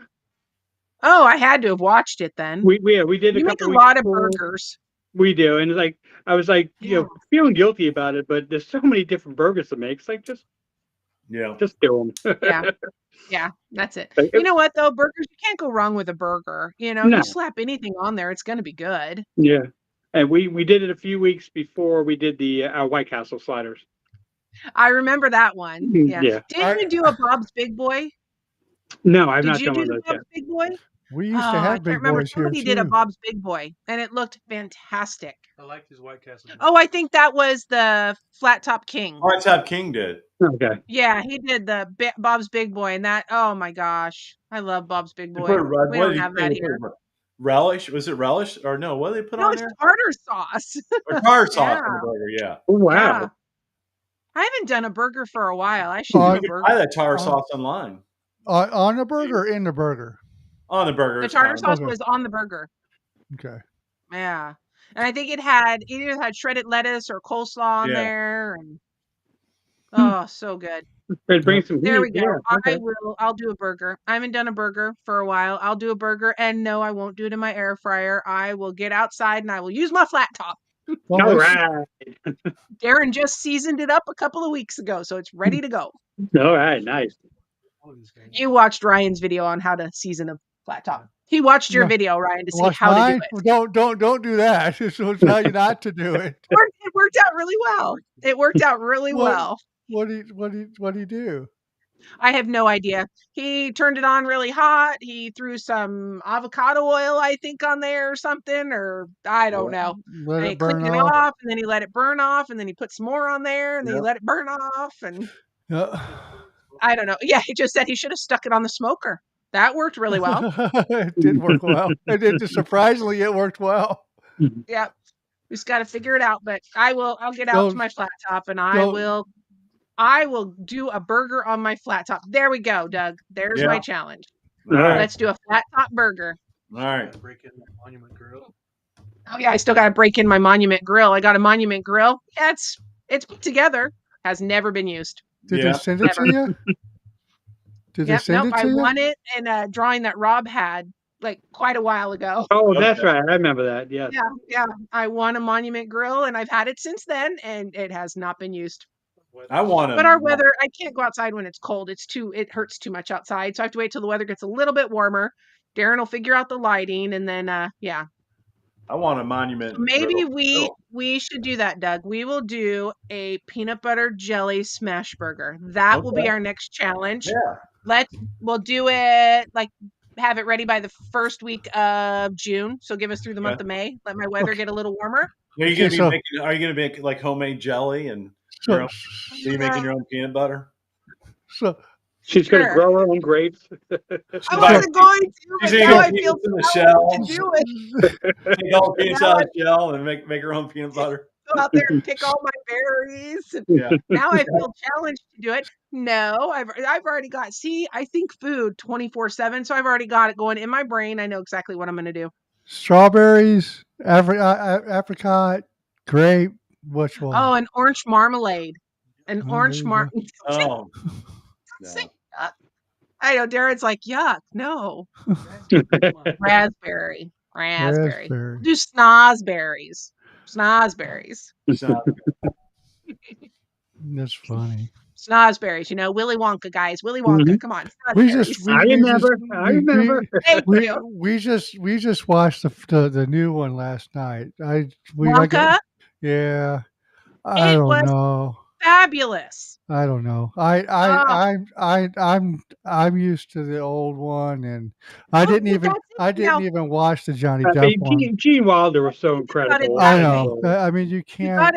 Oh, I had to have watched it then. we did You a make couple a weeks lot of before. burgers. We do, and like I was like, Yeah. feeling guilty about it, but there's so many different burgers to make. It's like just Yeah. do them. Yeah. Yeah, that's it. Like, You know what though? Burgers, you can't go wrong with a burger. No. You slap anything on there, it's gonna be good. Yeah, and we did it a few weeks before we did the our White Castle sliders. I remember that one. Yeah. Yeah. Didn't you do a Bob's Big Boy? No, I've Did not you done do one the of those Bob's Big Boy? We used Oh, to I have can't big remember. boys here Somebody did a too. Bob's Big Boy, and it looked fantastic. I like his White Castle. Oh, I think that was the Flat Top King. Hard Top King did. Okay. Yeah, he did the Bob's Big Boy, and that. Oh my gosh, I love Bob's Big They Boy. put a red- We what don't did have he that put? here. Relish? Was it relish or no? What did they put No, on it's there? tartar sauce. Or tartar sauce Yeah. on the burger. Yeah. Oh, wow. Yeah. I haven't done a burger for a while. I should Oh, do You a can burger. buy that tartar sauce online. On the burger or in the burger? On the burger. The it's tartar fine. sauce Okay. was on the burger. Okay. Yeah, and I think it had either had shredded lettuce or coleslaw on Yeah. there, and oh, so good. It brings some There we heat. go. Yeah. Okay. I'll do a burger. I haven't done a burger for a while. I'll do a burger, and no, I won't do it in my air fryer. I will get outside and I will use my flat top. Well, All let's- right. Darren just seasoned it up a couple of weeks ago, so it's ready to go. All right. Nice. All of these guys. You watched Ryan's video on how to season a flat top. He watched your No. video, Ryan, to see watch how mine? to do it. Don't do that. It'll tell you not to do it. It worked out really well. It worked out really What? well. What do you do? I have no idea. He turned it on really hot. He threw some avocado oil, I think, on there or something, or I don't know. Let And he it burn cleaned it off. off, and then he let it burn off, and then he put some more on there, and then he Yep. let it burn off, and Yeah. I don't know. Yeah, he just said he should have stuck it on the smoker. That worked really well. It did work well. Surprisingly, it worked well. Yep. Just got to figure it out, but I'll get out to Don't- my flat top, and I will do a burger on my flat top. There we go, Doug. There's my Yeah. challenge. All right. Let's do a flat top burger. All right. Break in the Monument Grill. Oh yeah, I still got to break in my Monument Grill. I got a Monument Grill. Yeah, it's put together. Has never been used. Did Yeah. they send it to you? Did they Yep, send nope. it to I you? won it in a drawing that Rob had like quite a while ago. Oh, that's Okay. right. I remember that. Yes. Yeah. I won a Monument Grill, and I've had it since then, and it has not been used. I want to. But our weather, I can't go outside when it's cold. It hurts too much outside, so I have to wait till the weather gets a little bit warmer. Darren will figure out the lighting, and then yeah. I want a monument. Maybe grill. we should do that, Doug. We will do a peanut butter jelly smash burger. That will be Okay. our next challenge. Yeah. We'll do it have it ready by the first week of June. So give us through the month of May. Let my weather get a little warmer. Are you Okay, gonna make like homemade jelly and So, are you making your own peanut butter? so She's going to Sure. grow her own grapes. I wasn't going to, but She's now gonna I put feel peanuts in the compelled to shells. do it. Take all the peanuts out of the shell and make her own peanut butter. Go out there and pick all my berries. Yeah. Now I feel challenged to do it. No, I've already got. See, I think food 24/7, so I've already got it going in my brain. I know exactly what I'm going to do. strawberries, apricot, grape. Which one? Oh, an orange marmalade. An Oh, orange there you marmalade. Oh. Say No. yuck. I know Darren's like, yuck, no. Raspberry. Raspberry. Raspberry. Do snozberries. Snozberries. It's not- That's funny. Snozberries. You know, Willy Wonka, guys. Willy Wonka. Come on. We Snozberries. just I remember. I remember. Thank we, you. we just watched the new one last night. Wonka, Yeah. I It don't was- know. fabulous. I don't know. I'm used to the old one, and I Oh, didn't well, even that's it, now. watch the Johnny I Depp mean, one. Gene Wilder was so Think about it incredible. that I know. way. I mean, you You can't.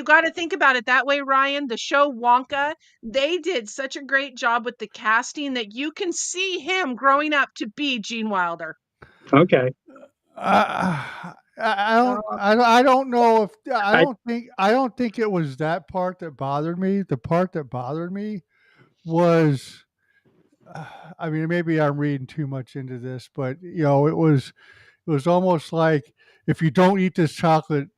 got to think about it that way, Ryan. The show Wonka, they did such a great job with the casting that you can see him growing up to be Gene Wilder. Okay. I don't know if I don't think it was that part that bothered me. The part that bothered me was, I mean, maybe I'm reading too much into this, but it was almost like if you don't eat this chocolate,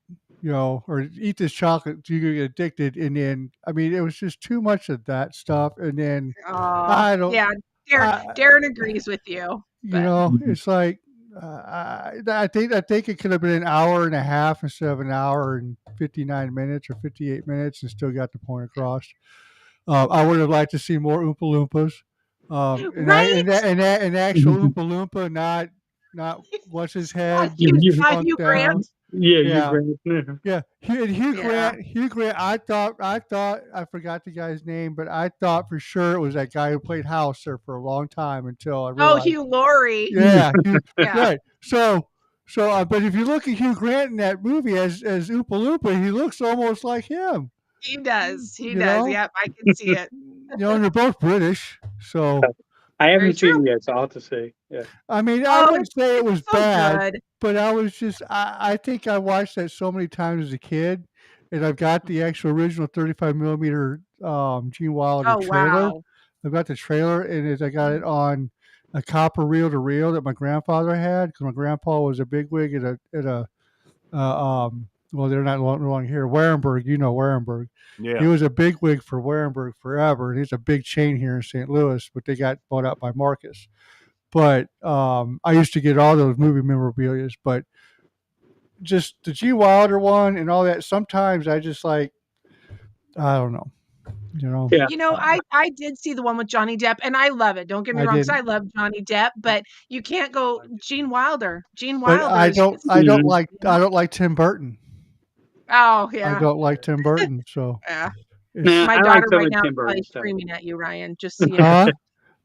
or eat this chocolate, you're gonna get addicted. And then, I mean, it was just too much of that stuff. And then, I don't. Yeah, Darren agrees with you. It's like I think it could have been an hour and a half instead of an hour and 59 minutes or 58 minutes, and still got the point across. I would have liked to see more Oompa Loompas. Right? And actual Oompa Loompa, not what's his head. Hugh shrunk Grant. Yeah, Yeah. you Grant. Yeah, Hugh Yeah. Grant. Hugh Grant. I thought I forgot the guy's name, but I thought for sure it was that guy who played House there for a long time until I Oh, realized. Hugh Laurie. Yeah, Hugh, Yeah. right. So, but if you look at Hugh Grant in that movie as Oompa Loompa, he looks almost like him. He does. He You does. know? Yep, I can see it. You know, and they're both British. So, I Very haven't seen true. it yet, so I'll have to see. Yeah. I mean, I Oh, wouldn't say it was so bad, good. but I was just, I think I watched that so many times as a kid, and I've got the actual original 35 millimeter Gene Wilder Oh, trailer. wow. I've got the trailer, and I got it on a copper reel to reel that my grandfather had, because my grandpa was a bigwig at a well, they're not long here, Warenberg. You know Warenberg. Yeah. He was a bigwig for Warenberg forever, and he's a big chain here in St. Louis, but they got bought out by Marcus. But I used to get all those movie memorabilia, but just the Gene Wilder one and all that. Sometimes I just like, I don't know, you know. Yeah. You know, I did see the one with Johnny Depp, and I love it. Don't get me I wrong, because didn't. I love Johnny Depp, but you can't go Gene Wilder. Gene But Wilder I is don't, just, I don't like Tim Burton. oh I yeah, don't like Tim Burton, so yeah. it's, Nah, My I like daughter some right of now Tim is probably Burton stuff. screaming at you, Ryan. Just so you know. huh?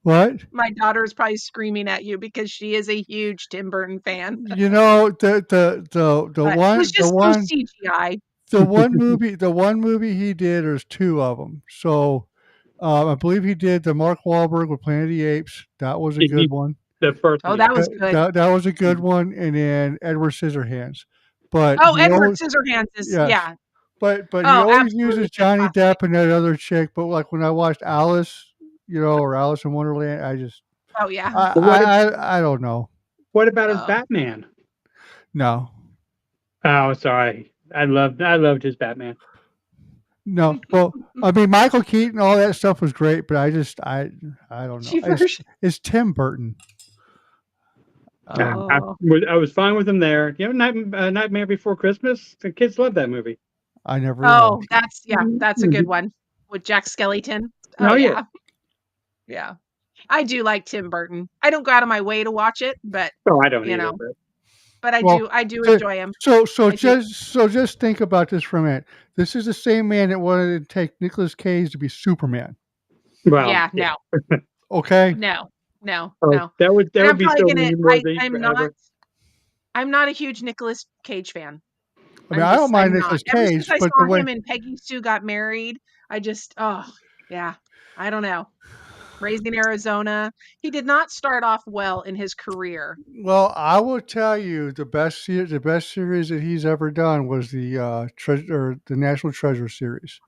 What? My daughter is probably screaming at you because she is a huge Tim Burton fan. You know, the But it one was just so CGI. the one movie he did, there's two of them. So I believe he did the Mark Wahlberg with Planet of the Apes. That was a good one. The first Oh, one. that was good. That was a good one. And then Edward Scissorhands. But Oh, he Edward always, Scissorhands is yes. yeah. But he Oh, always absolutely uses Johnny fantastic. Depp and that other chick. But like when I watched Alice, you know, or Alice in Wonderland, I just Oh yeah. I don't know. What about his Oh. Batman? No. Oh, sorry. I loved his Batman. No, well, I mean, Michael Keaton, all that stuff was great, but I don't know. Cheapers. It's Tim Burton. Oh. I was fine with him there. You know, Nightmare Before Christmas. The kids love that movie. I never. Oh, watched it. that's a good one with Jack Skellington. Oh, yeah. yeah. Yeah. I do like Tim Burton. I don't go out of my way to watch it, but Oh, I don't you either. know, But but I Well, do so- enjoy him. So I do. just think about this for a minute. This is the same man that wanted to take Nicolas Cage to be Superman. well, Yeah, no, Okay, no. that would And I'm be probably so gonna. mean more than I'm not a huge Nicolas Cage fan. I mean, I don't mind I'm Nicolas not. Ever Cage, since I but saw the way him and Peggy Sue got married, I just yeah, I don't know. Raising Arizona, he did not start off well in his career. well, I will tell you the best series that he's ever done was the the National Treasure series.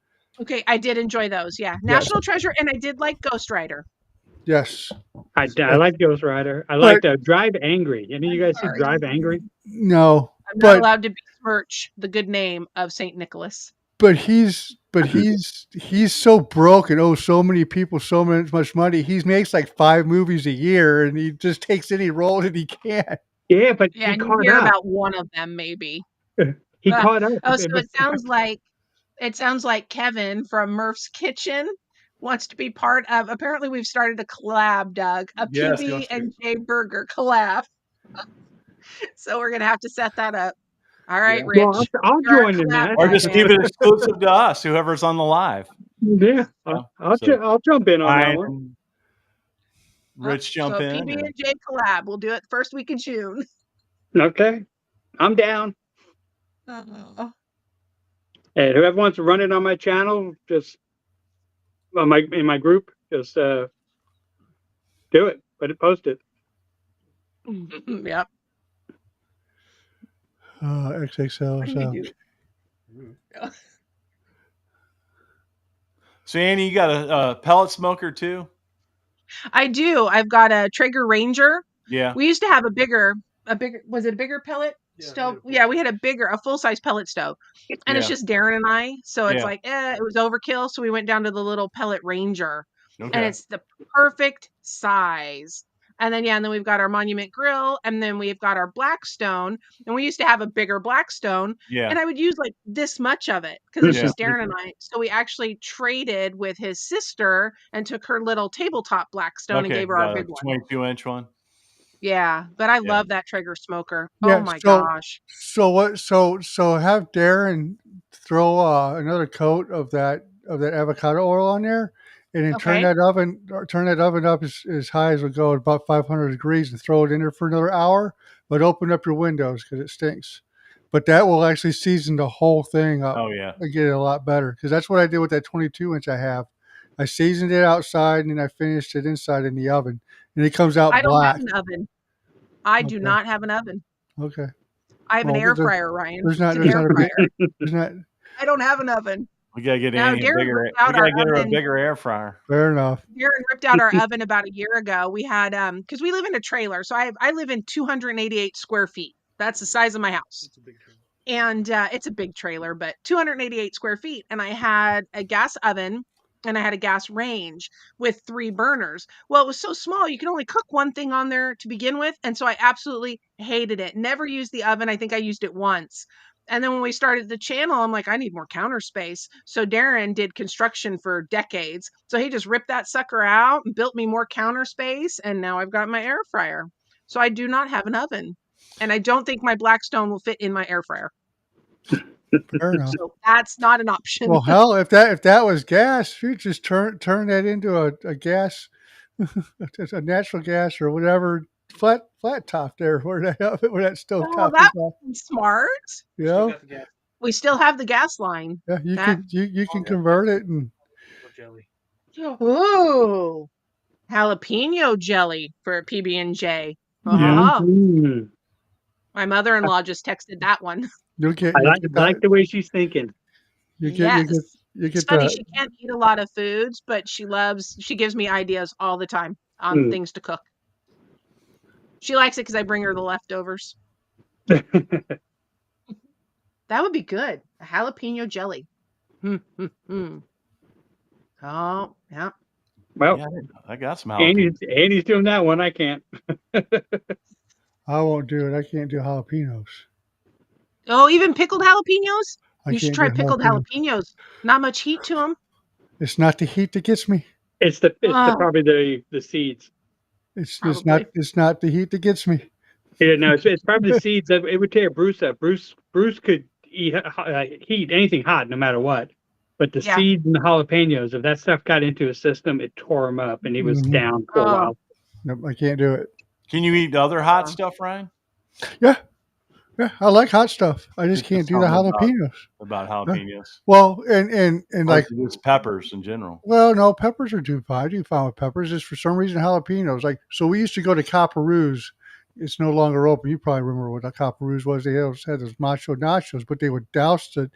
Okay, I did enjoy those. Yeah, National Treasure, and I did like Ghost Rider. Yes. I like Ghost Rider. I like Drive Angry. Any of you guys see Sorry. Drive Angry? No, I'm not but allowed to besmirch the good name of Saint Nicholas. but he's so broke and owes so many people so much money. He makes like 5 movies a year, and he just takes any role that he can. Yeah, but Yeah, he and you caught hear up. about one of them maybe. He caught up. Oh, so it sounds like Kevin from Murph's Kitchen wants to be part of. Apparently, we've started a collab, Doug, a Yes, PB Ghost and J Burger collab. So we're gonna have to set that up. All right, Yeah. Rich. Well, I'll You're our join in collab that. Or guy, just man. keep it exclusive to us, whoever's on the live. Yeah, So- I'll jump in on that Ryan, one. Rich, jump so in. PB and J collab. We'll do it the first week in June. Okay, I'm down. And whoever wants to run it on my channel, just in my group, just do it. Post it. Yep. XXL. What do So. we do? So Annie, you got a pellet smoker too? I do. I've got a Traeger Ranger. Yeah. We used to have a bigger was it a bigger pellet stove? Yeah, we had a full-size pellet stove. And it's Yeah. just Darren and I. So it's Yeah. like, it was overkill. So we went down to the little pellet Ranger. And Okay. it's the perfect size. And then we've got our Monument Grill, and then we've got our Blackstone. And we used to have a bigger Blackstone. Yeah. And I would use like this much of it because it's Yeah. just Darren and I. So we actually traded with his sister and took her little tabletop Blackstone and gave her our big one. 22-inch one. Yeah, but I Yeah. love that Traeger smoker. Yeah, Oh my so gosh. so what? So have Darren throw another coat of that avocado oil on there, and then Okay. turn that oven up as high as it go, about 500 degrees, and throw it in there for another hour. But open up your windows because it stinks. But that will actually season the whole thing up Oh yeah. and get it a lot better. Because that's what I did with that 22-inch I have. I seasoned it outside and then I finished it inside in the oven, and it comes out I don't black. have an oven. I do Okay. not have an oven. Okay. I have an Well, air there- fryer, Ryan. There's not It's an there's air not a big fryer. there's not I don't have an oven. We gotta get Now, Annie a Darren bigger. ripped We out our gotta get her a oven. bigger air fryer. fair enough. Darren ripped out our oven about a year ago. We had because we live in a trailer, so I live in 288 square feet. That's the size of my house, It's a big trailer. and it's a big trailer, but 288 square feet. And I had a gas oven and I had a gas range with 3 burners. Well, it was so small you could only cook one thing on there to begin with, and so I absolutely hated it. Never used the oven. I think I used it once. And then when we started the channel, I'm like, I need more counter space. So Darren did construction for decades. So he just ripped that sucker out and built me more counter space. And now I've got my air fryer. So I do not have an oven. And I don't think my Blackstone will fit in my air fryer. Fair enough. So that's not an option. Well, hell, if that was gas, you just turn that into a gas, a natural gas or whatever flat top there where that stove Oh, top that is off. was smart. You Still know, got the gas We still have the gas line. yeah, you That- can you can convert it and jelly. Ooh, jalapeno jelly for a PB&J. Yeah. Oh, Mm. my mother-in-law just texted that one. you'll get I you like, get like the way she's thinking. you get Yes. you It's get funny, the she can't eat a lot of foods, but she gives me ideas all the time on Mm. things to cook. She likes it because I bring her the leftovers. That would be good. A jalapeno jelly. Oh, yeah. Well, Yeah, I got some Andy's, jalapenos. Andy's doing that one. I can't. I won't do it. I can't do jalapenos. Oh, even pickled jalapenos? I You should can't try do pickled jalapenos. Not much heat to them. It's not the heat that gets me. It's Oh. probably the seeds. It's Probably. not the heat that gets me. Yeah, no, it's probably the seeds that it would tear Bruce up. Bruce could eat heat anything hot no matter what, but the Yeah. seeds and the jalapenos, if that stuff got into his system, it tore him up, and he was Mhm. down for a Oh. while. Nope, I can't do it. Can you eat other hot Oh. stuff, Ryan? Yeah, I like hot stuff. I just Just can't do the something about- jalapenos. About jalapenos, Well, and like, or just peppers in general. well, no, peppers are do fine. I do fine with peppers. Just for some reason, jalapenos. Like, so we used to go to Copperoo's. It's no longer open. You probably remember what a Copperoo's was. They always had those macho nachos, but they would douse the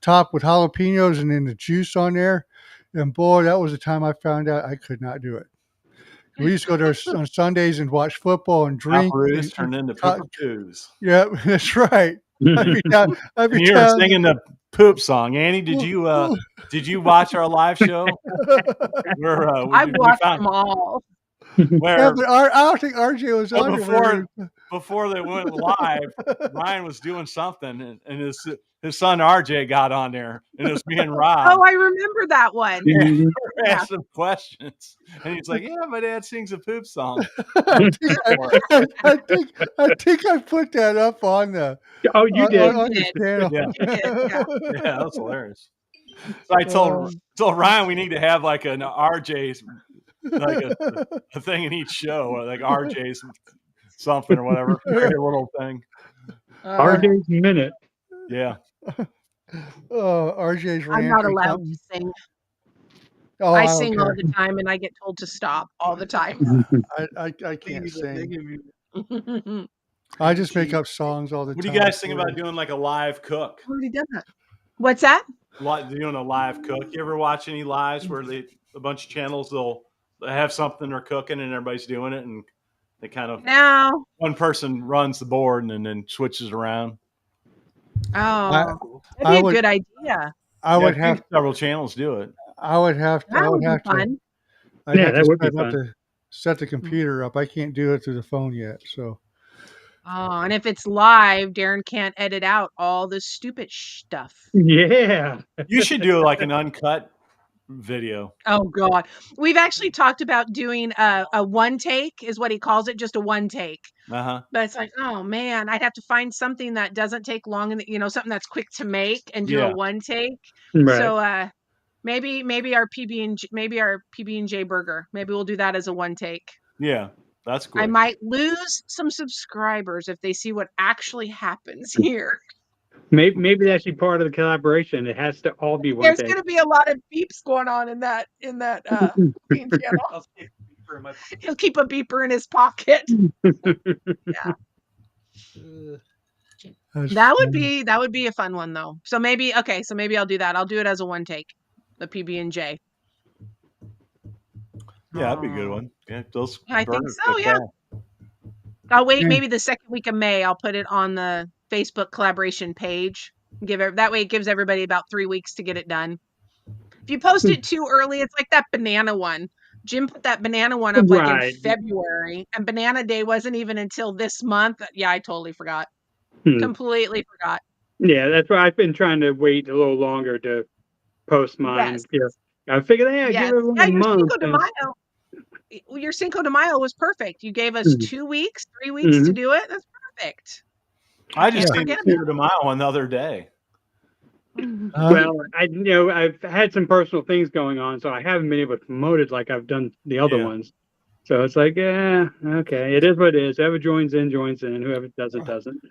top with jalapenos and then the juice on there. And boy, that was the time I found out I could not do it. We used to go there on Sundays and watch football and drink. Copperoos and- turned into co- poopapoos. Yeah, that's right. I'd be down. I'd be You were down. singing the poop song, Annie. Did you watch our live show? Where I've we watched found- them all. Yeah, where but I don't think RJ was Well, on before they went live, Ryan was doing something, and his son RJ got on there, and it was me and Rob. Oh, I remember that one. Mhm. Asked some questions, and he's like, "Yeah, my dad sings a poop song." I think I put that up on the Oh, you on, did. on the channel. Yeah. You did, yeah. Yeah, that's hilarious. So I told Ryan we need to have like an RJ's, like a thing in each show, like RJ's something or whatever, like a little thing. RJ's minute. Yeah, RJ's I'm rant not or allowed something. to sing. Oh, I don't sing all care. the time and I get told to stop all the time. I can't sing. I've I just make up songs all the what time. do you guys think about doing like a live cook? already done that. What's that? Doing a live cook. You ever watch any lives where a bunch of channels they'll have something they're cooking and everybody's doing it, and they kind of No. one person runs the board and then switches around. Oh, I that'd be a would- good idea. I would Yeah, have several channels do it. I would have to. I That would would be have to. fun. I'd Yeah, have that to would be set up fun. the set the computer up. I can't do it through the phone yet. So Oh, and if it's live, Darren can't edit out all the stupid stuff. Yeah. You should do like an uncut video. Oh God, we've actually talked about doing a one take, is what he calls it, just a one take. Uh-huh. But it's like, oh man, I'd have to find something that doesn't take long, and something that's quick to make and do Yeah. a one take. Right. So maybe our PB&J burger, maybe we'll do that as a one take. Yeah, that's cool. I might lose some subscribers if they see what actually happens here. Maybe that should be part of the collaboration. It has to all be one There's thing. going to be a lot of beeps going on in that bean channel. I'll take a beeper in my He'll keep a beeper in his pocket. That's That funny. would be a fun one though. So maybe I'll do that. I'll do it as a one take, the PB&J. Yeah, that'd be a good one. Yeah, those I think burners so. go Yeah. fast. I'll wait. Yeah. Maybe the second week of May, I'll put it on the Facebook collaboration page. That way, it gives everybody about 3 weeks to get it done. If you post it too early, it's like that banana one. Jim put that banana one up like Right. in February, and Banana Day wasn't even until this month. Yeah, I totally forgot. Hmm. Completely forgot. Yeah, that's why I've been trying to wait a little longer to post mine. Yes. Yeah, I figured, hey, Yes. give everyone Yeah, a your month. Cinco de Mayo. Your Cinco de Mayo was perfect. You gave us 2 weeks, 3 weeks to do it. That's perfect. I just can't seen the forget Cinco de Mayo another day. Well, I've had some personal things going on, so I haven't been able to promote it like I've done the other Yeah. ones. So it's like, yeah, okay, it is what it is. Whoever joins in, joins in. Whoever doesn't, doesn't.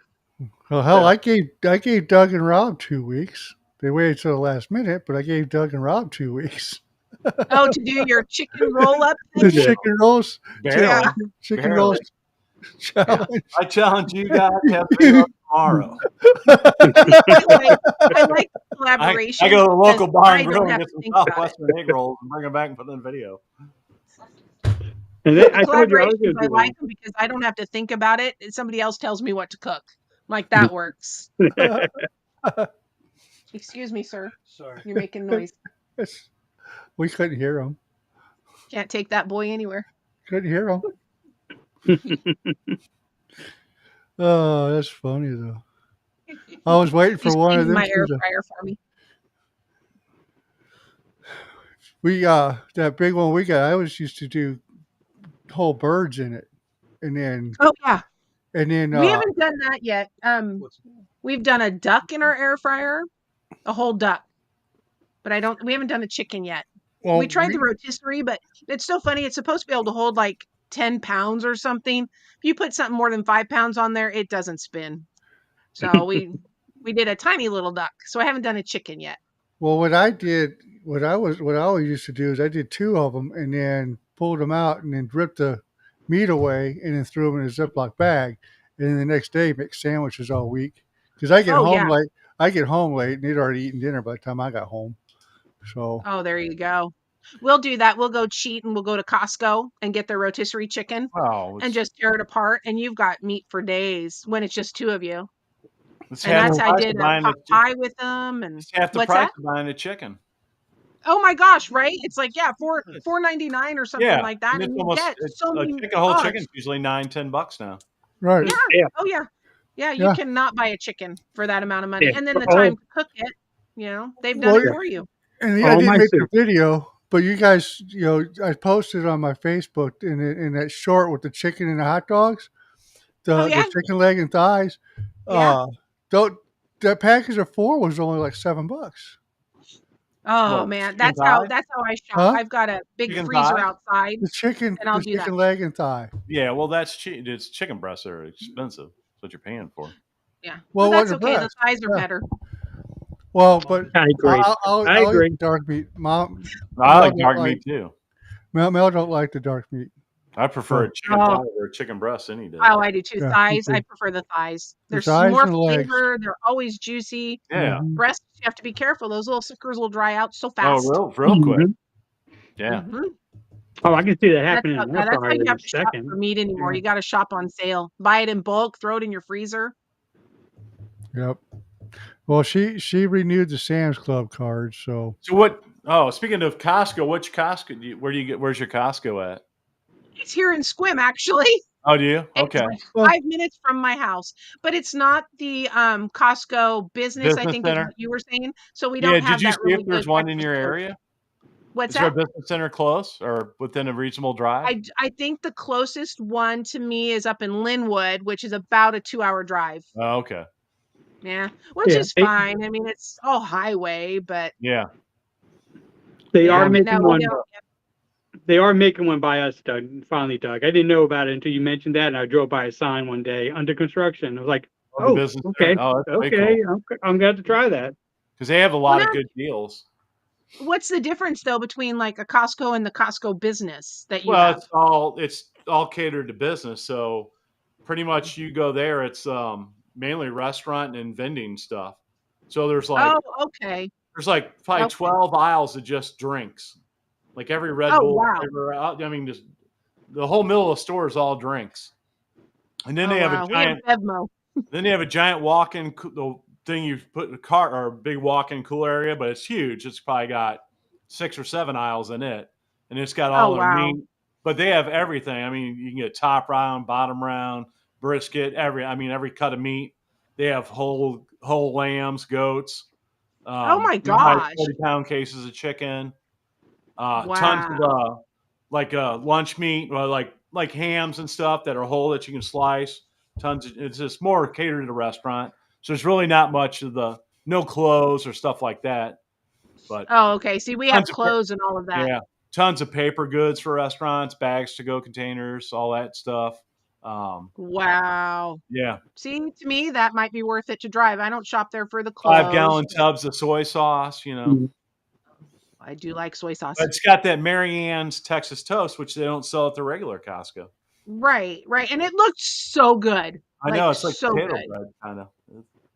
Well, hell, Yeah. I gave Doug and Rob 2 weeks. They waited till the last minute, but I gave Doug and Rob 2 weeks. Oh, to do your chicken roll up The thing? chicken rolls, Barely. chicken Barely. rolls challenge. I challenge you guys to have video tomorrow. I like collaboration. I go to the local because bar I and grill don't and have get to some think about it. Southwestern egg rolls and bring them back and put them in video. And then, I told you I was Collaborations, going I to do like them because I don't have to think about it. Somebody else tells me what to cook. Like that works. one. Excuse me, sir. Sorry. You're making noise. We couldn't hear him. Can't take that boy anywhere. Couldn't hear him. Oh, that's funny though. I was waiting for He's one of cleaning them. my air fryer for me. We that big one we got. I always used to do whole birds in it, and then Oh yeah, we we haven't done that yet. We've done a duck in our air fryer, a whole duck, but we haven't done a chicken yet. well, We tried the rotisserie, but it's so funny. It's supposed to be able to hold like 10 pounds or something. If you put something more than 5 pounds on there, it doesn't spin. So we did a tiny little duck. So I haven't done a chicken yet. Well, what I always used to do is I did 2 of them and then pulled them out and then ripped the meat away and then threw them in a Ziploc bag, and then the next day make sandwiches all week because I get Oh, home yeah. late. I get home late and they'd already eaten dinner by the time I got home. So Oh, there you go. We'll do that. We'll go cheat and we'll go to Costco and get their rotisserie chicken Oh, and just tear it apart. And you've got meat for days when it's just 2 of you. it's And half that's the how I price did of a buying pot the pie with them. And It's half the what's price that? of buying a chicken. Oh my gosh, right? It's like, yeah, $4.99 or something Yeah, like that. and it's And you almost get so a many. whole Oh, chicken's usually $9-10 now. right. yeah. Yeah. Oh yeah. Yeah, you Yeah. cannot buy a chicken for that amount of money. Yeah. And then the Oh. time to cook it, they've done Well, it for you. And All I didn't my make the soup. video, but you guys, I posted on my Facebook in that short with the chicken and the hot dogs, Oh, yeah? the chicken leg and thighs. Yeah. That package of 4 was only like $7. Oh What, man, chicken that's how thigh? I shop. Huh? I've got a big Chicken freezer thigh? outside, The chicken, and I'll the do that. chicken leg and thigh. Yeah, well, that's cheap. It's chicken breasts are expensive. That's what you're paying for. Yeah. Well, Well, that's what the okay. The breast? thighs are Yeah. better. Well, but I agree. I'll I agree. eat dark meat. Mom, I like don't dark like- meat too. Mel don't like the dark meat. I prefer a chicken Oh. thigh or a chicken breast any day. Oh, I do too. Yeah, me Thighs. I too. prefer the thighs. The There's thighs more and the legs. flavor. They're always juicy. Yeah. Mhm. Breasts, you have to be careful. Those little suckers will dry out so Oh, fast. real quick. Mhm. Yeah. Mhm. Oh, I can see that That's happening how, in now an air that's how fryer you in a have to shop for second. meat anymore. Yeah. You got to shop on sale. Buy it in bulk. Throw it in your freezer. Yep. Well, she renewed the Sam's Club card, so So what? Oh, speaking of Costco, which Costco? Where's your Costco at? It's here in Squim, actually. Oh, do you? It's Okay. like Well- 5 minutes from my house, but it's not the Costco business. I Business think center? is what you were saying. So we Yeah. don't have Did you that see really if there's good one in breakfast your food. area? What's Is there a that? business center close or within a reasonable drive? I think the closest one to me is up in Linwood, which is about a 2-hour drive. Oh, okay. Yeah, which Yeah, is fine. I mean, it's all highway, but Yeah. they yeah, are but making no, we one. don't. They are making one by us, Doug. Finally, Doug. I didn't know about it until you mentioned that, and I drove by a sign one day under construction. I was like, The "Oh, business okay, center? Oh, that's way okay, cool. I'm going to try that." Because they have a Well, lot of now, good deals. what's the difference though between like a Costco and the Costco business that you Well, have? it's all catered to business. So pretty much you go there, it's mainly restaurant and vending stuff. So there's Oh, okay. probably Okay. 12 aisles of just drinks. Like every Red Oh, Bull wow. flavor. I mean, just the whole middle of the store is all drinks. And then Oh, they have a wow. We have giant Bevmo. then they have a giant walk-in the thing you put in a car or a big walk-in cooler area, but it's huge. It's probably got 6 or 7 aisles in it, and it's got Oh, all their wow. meat. But they have everything. I mean, you can get top round, bottom round, brisket, every cut of meat. They have whole lambs, goats. Oh my You can buy gosh. 40-pound cases of chicken. Tons of Wow. lunch meat, like hams and stuff that are whole that you can slice. It's just more catered to the restaurant. So there's really not much of no clothes or stuff like that. But Oh, okay. See, we have tons of clothes and all of that. yeah, tons of paper goods for restaurants, bags to go containers, all that stuff. Wow. Yeah, See, to me, that might be worth it to drive. I don't shop there for the 5-gallon clothes. tubs of soy sauce. I do like soy sauce. But it's got that Mary Ann's Texas toast, which they don't sell at the regular Costco. Right, right. And it looked so good. I know it's like so potato good. bread, kind of.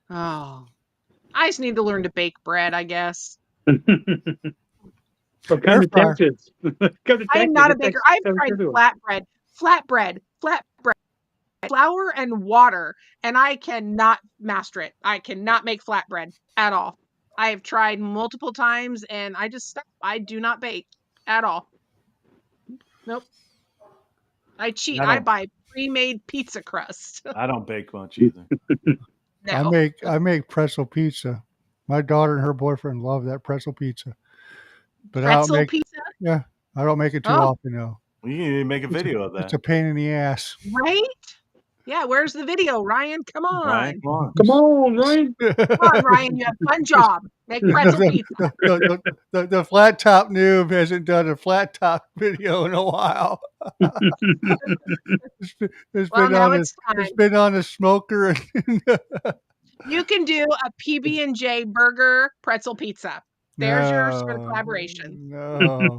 Oh, I just need to learn to bake bread, I guess. Well, come to Air fryer. Texas. Come to Texas. I am not a Get baker. Texas I've tried everywhere. flatbread, flour and water, and I cannot master it. I cannot make flatbread at all. I have tried multiple times, and I just stop. I do not bake at all. Nope. I cheat. I buy pre-made pizza crust. I don't bake much either. No. I make pretzel pizza. My daughter and her boyfriend love that pretzel pizza. But Pretzel pizza? Yeah, I don't make it too Oh. often though. You need to make a video of that. It's a pain in the ass. Right? Yeah, where's the video, Ryan? Come on. Ryan, come on. Come on, Ryan. Come on, Ryan. You have one job. Make pretzel pizza. The flat top noob hasn't done a flat top video in a while. It's Well, now it's time. It's been on a smoker. And You can do a PB&J burger pretzel pizza. There's yours for the collaboration. No.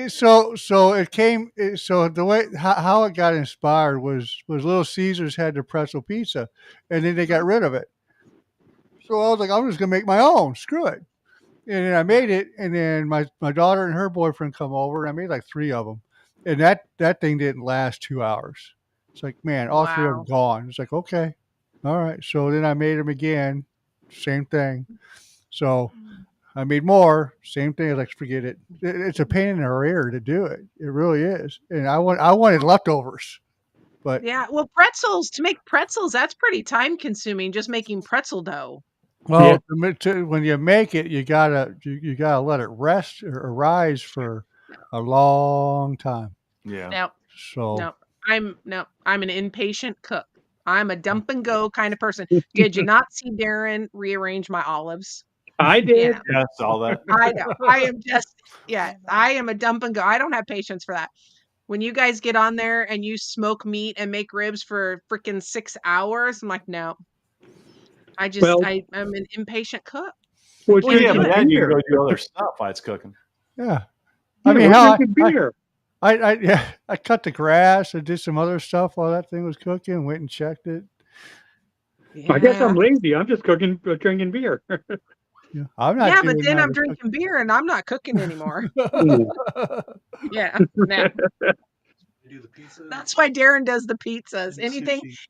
So it came. So the way how it got inspired was Little Caesars had the pretzel pizza, and then they got rid of it. So I was like, I'm just gonna make my own. Screw it. And then I made it, and then my daughter and her boyfriend come over, and I made like 3 of them, and that thing didn't last 2 hours. It's like, man, all 3 of them gone. It's like, okay, all right. So then I made them again, same thing. So I made more, same thing. I was like, forget it. It's a pain in the rear to do it. It really is. And I wanted leftovers. But yeah, well, to make pretzels, that's pretty time consuming, just making pretzel dough. Well, when you make it, you gotta let it rest or rise for a long time. Yeah. So I'm an impatient cook. I'm a dump and go kind of person. Did you not see Darren rearrange my olives? I did. Yeah, I saw that. I know. I am a dump and go. I don't have patience for that. When you guys get on there and you smoke meat and make ribs for freaking 6 hours, I'm like, no. I'm an impatient cook. Well, yeah, but then you go do other stuff while it's cooking. Yeah. I mean, beer. I cut the grass and did some other stuff while that thing was cooking. Went and checked it. Yeah. I guess I'm lazy. I'm just drinking beer. Yeah, I'm not. Yeah, but then I'm drinking beer and I'm not cooking anymore. Yeah. No. Do the pizza. That's why Darren does the pizzas. And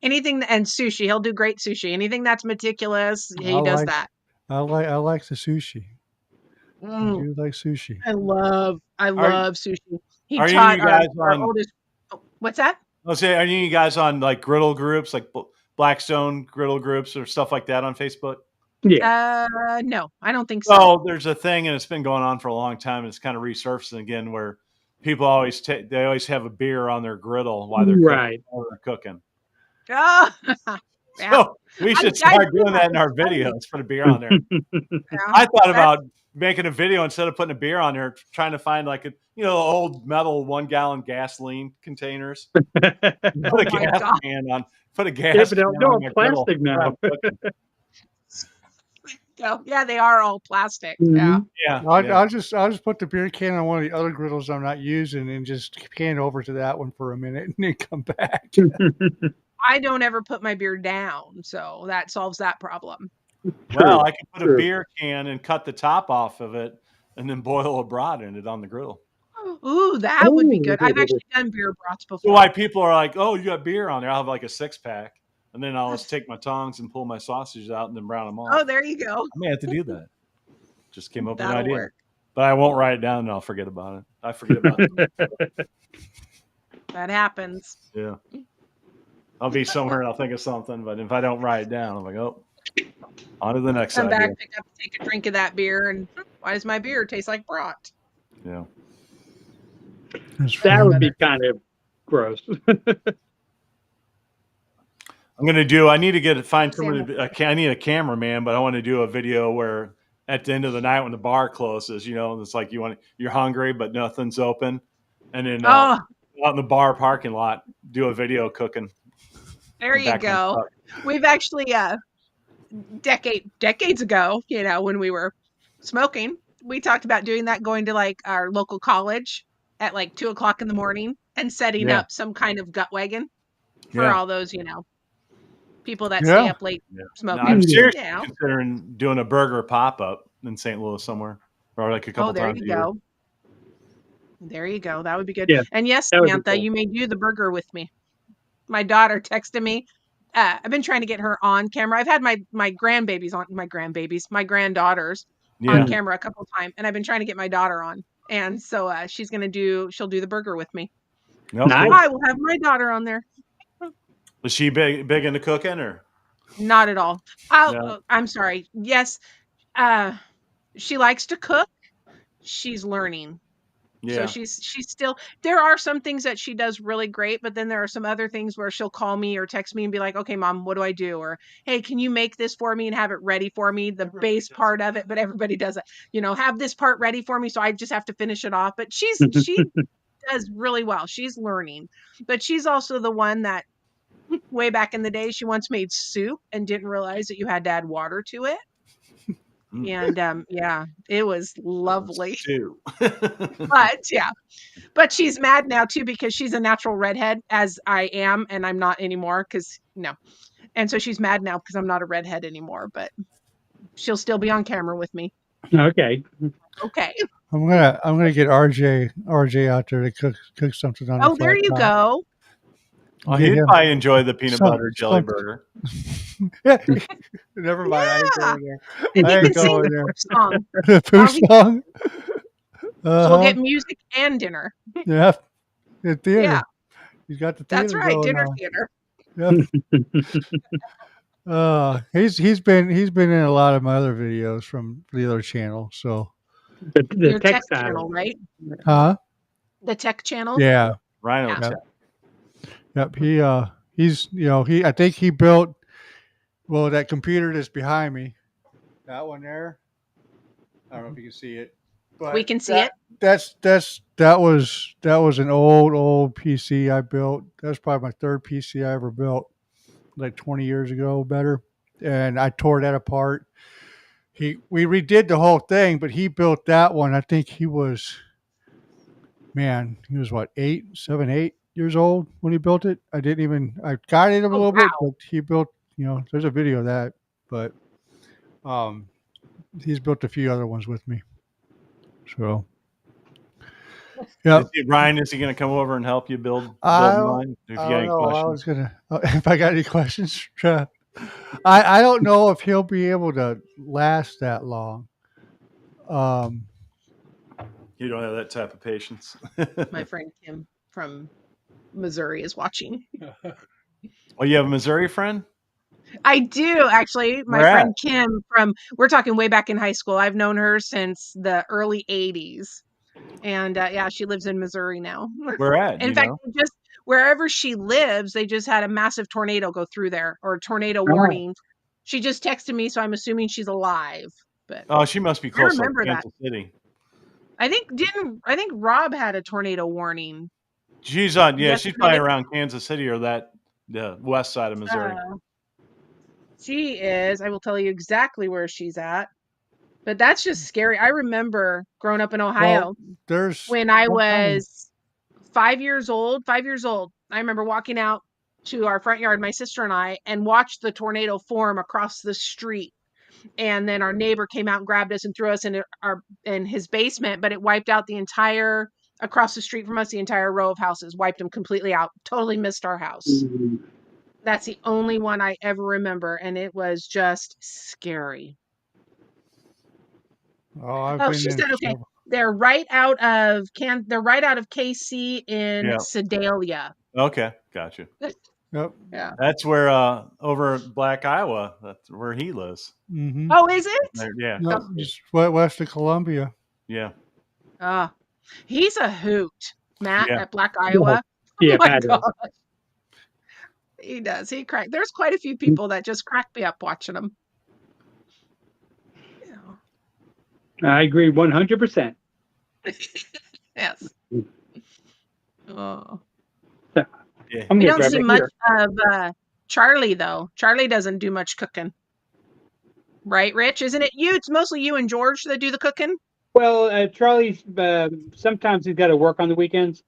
Anything, and sushi. He'll do great sushi. Anything that's meticulous, he does that. I like the sushi. I do like sushi. I love sushi. He are taught you guys our on? oldest. What's that? Let's say, are you guys on like griddle groups, like Blackstone griddle groups or stuff like that on Facebook? Yeah. No, I don't think so. Well, there's a thing, and it's been going on for a long time. And it's kind of resurfacing again, where people always they always have a beer on their griddle while they're Right. cooking. Oh, yeah. So we should I start do doing that that. in our videos. Put a beer on there. Yeah. I thought about making a video instead of putting a beer on there, trying to find like old metal 1 gallon gaseline containers. Put a Oh my gas God. can on. Put a gas. Yeah, but they're can all on my griddle. plastic now. Oh, yeah, they are all plastic. Mhm. Yeah. Yeah, I'll just put the beer can on one of the other griddles I'm not using and just pan over to that one for a minute and then come back. I don't ever put my beer down, so that solves that problem. Well, I could put a True. beer can and cut the top off of it, and then boil a broth in it on the grill. Ooh, that would be Ooh. good. I've actually done beer broths So before. why people are like, "Oh, you got beer on there?" I'll have like a 6-pack, and then I'll just take my tongs and pull my sausages out and then brown them off. Oh, there you go. I may have to do that. Just came up with an That'll idea, work. but I won't write it down, and I'll forget about it. I forget about it. That happens. Yeah, I'll be somewhere and I'll think of something, but if I don't write it down, I'm like, oh, on to the next Come idea. back, pick up, take a drink of that beer, and why does my beer taste like brat? Yeah. That would be kind of gross. I'm gonna do. I need to find somebody. I need a cameraman, but I want to do a video where at the end of the night when the bar closes, it's like you're hungry but nothing's open, and then Oh, out in the bar parking lot, do a video cooking. there you Back in the go. truck. We've actually decades ago, when we were smoking, we talked about doing that, going to like our local college at like 2:00 in the morning and setting Yeah. up some kind of gut wagon for Yeah. all those, people that Yeah. stay up late No, smoking. I'm seriously Yeah. considering doing a burger pop up in St. Louis somewhere, or like a couple Oh, there times you a year. go. There you go. That would be good. Yeah, And yes, that would be Samantha, cool. you may do the burger with me. My daughter texted me. I've been trying to get her on camera. I've had my granddaughters Yeah. on camera a couple of times, and I've been trying to get my daughter on. And so she'll do the burger with me. No, Nice. cool. I will have my daughter on there. Was she big into cooking or? Not at all. No. I'm sorry. Yes, she likes to cook. She's learning. Yeah. So she's still, there are some things that she does really great, but then there are some other things where she'll call me or text me and be like, okay, Mom, what do I do? Or, hey, can you make this for me and have it ready for me? The base part of it, but everybody does it, have this part ready for me. So I just have to finish it off. But she does really well. She's learning, but she's also the one that way back in the day, she once made soup and didn't realize that you had to add water to it. And yeah, it was lovely. Too. But she's mad now too because she's a natural redhead, as I am, and I'm not anymore and so she's mad now because I'm not a redhead anymore, but she'll still be on camera with me. Okay. Okay. I'm gonna get RJ out there to cook something on. Oh, there you go. Well, he'd probably enjoy the peanut Some- butter jelly some- burger. Yeah. Never mind. I ain't going there. And I you ain't can sing going the there. poop song. The poo song. So we'll get music and dinner. Yeah. The theater. Yeah. You got the theater. That's right, going dinner on. theater. Yep. He's been in a lot of my other videos from the other channel. So, The Your tech tech side. channel, right? huh? The tech channel. Yeah. Rhino Yeah. Tech. Yep. He's I think he built that computer that's behind me. That one there. I don't know if you can see it. But We can see it. That was an old PC I built. That's probably my third PC I ever built, like 20 years ago, better. And I tore that apart. We redid the whole thing, but he built that one. I think he was what, 7, 8 years old when he built it. I got it a little bit, but he built, there's a video of that, but he's built a few other ones with me. So, yeah. Ryan, is he going to come over and help you build mine? If you got any I questions. was gonna. If I got any questions, I don't know if he'll be able to last that long. You don't have that type of patience. My friend Kim from Missouri is watching. Oh, you have a Missouri friend? I do actually. My Where friend at? Kim we're talking way back in high school. I've known her since the early 80s. And yeah, she lives in Missouri now. Where at? Do In you fact, know? just wherever she lives, they just had a massive tornado go through there or tornado Oh. warning. She just texted me, so I'm assuming she's alive. But Oh, she must be I close to like remember that. Kansas City. I think Rob had a tornado warning She's on. Yeah, she's probably yesterday. around Kansas City or the west side of Missouri. She is. I will tell you exactly where she's at. But that's just scary. I remember growing up in Ohio There's when I one coming. was 5 years old. 5 years old. I remember walking out to our front yard, my sister and I, and watched the tornado form across the street. And then our neighbor came out and grabbed us and threw us in his basement, but it wiped out the entire across the street from us, the entire row of houses, wiped them completely out. Totally missed our house. That's the only one I ever remember, and it was just scary. Oh, she said okay. They're right out of KC in Yeah. Sedalia. Okay, gotcha. Yep. Yeah. That's where over Black Iowa. That's where he lives. Mm-hmm. Oh, is it? Yeah. Yep, just west of Columbia. Yeah. He's a hoot, Matt, Yeah. at Black Iowa. Yeah, Oh my Matt is. gosh. He does. There's quite a few people that just crack me up watching him. I agree 100%. Yes. Oh. Yeah. I'm We gonna don't grab see it much here. of Charlie though. Charlie doesn't do much cooking. Right, Rich? Isn't it you? It's mostly you and George that do the cooking. Well, Charlie's sometimes he's got to work on the weekends,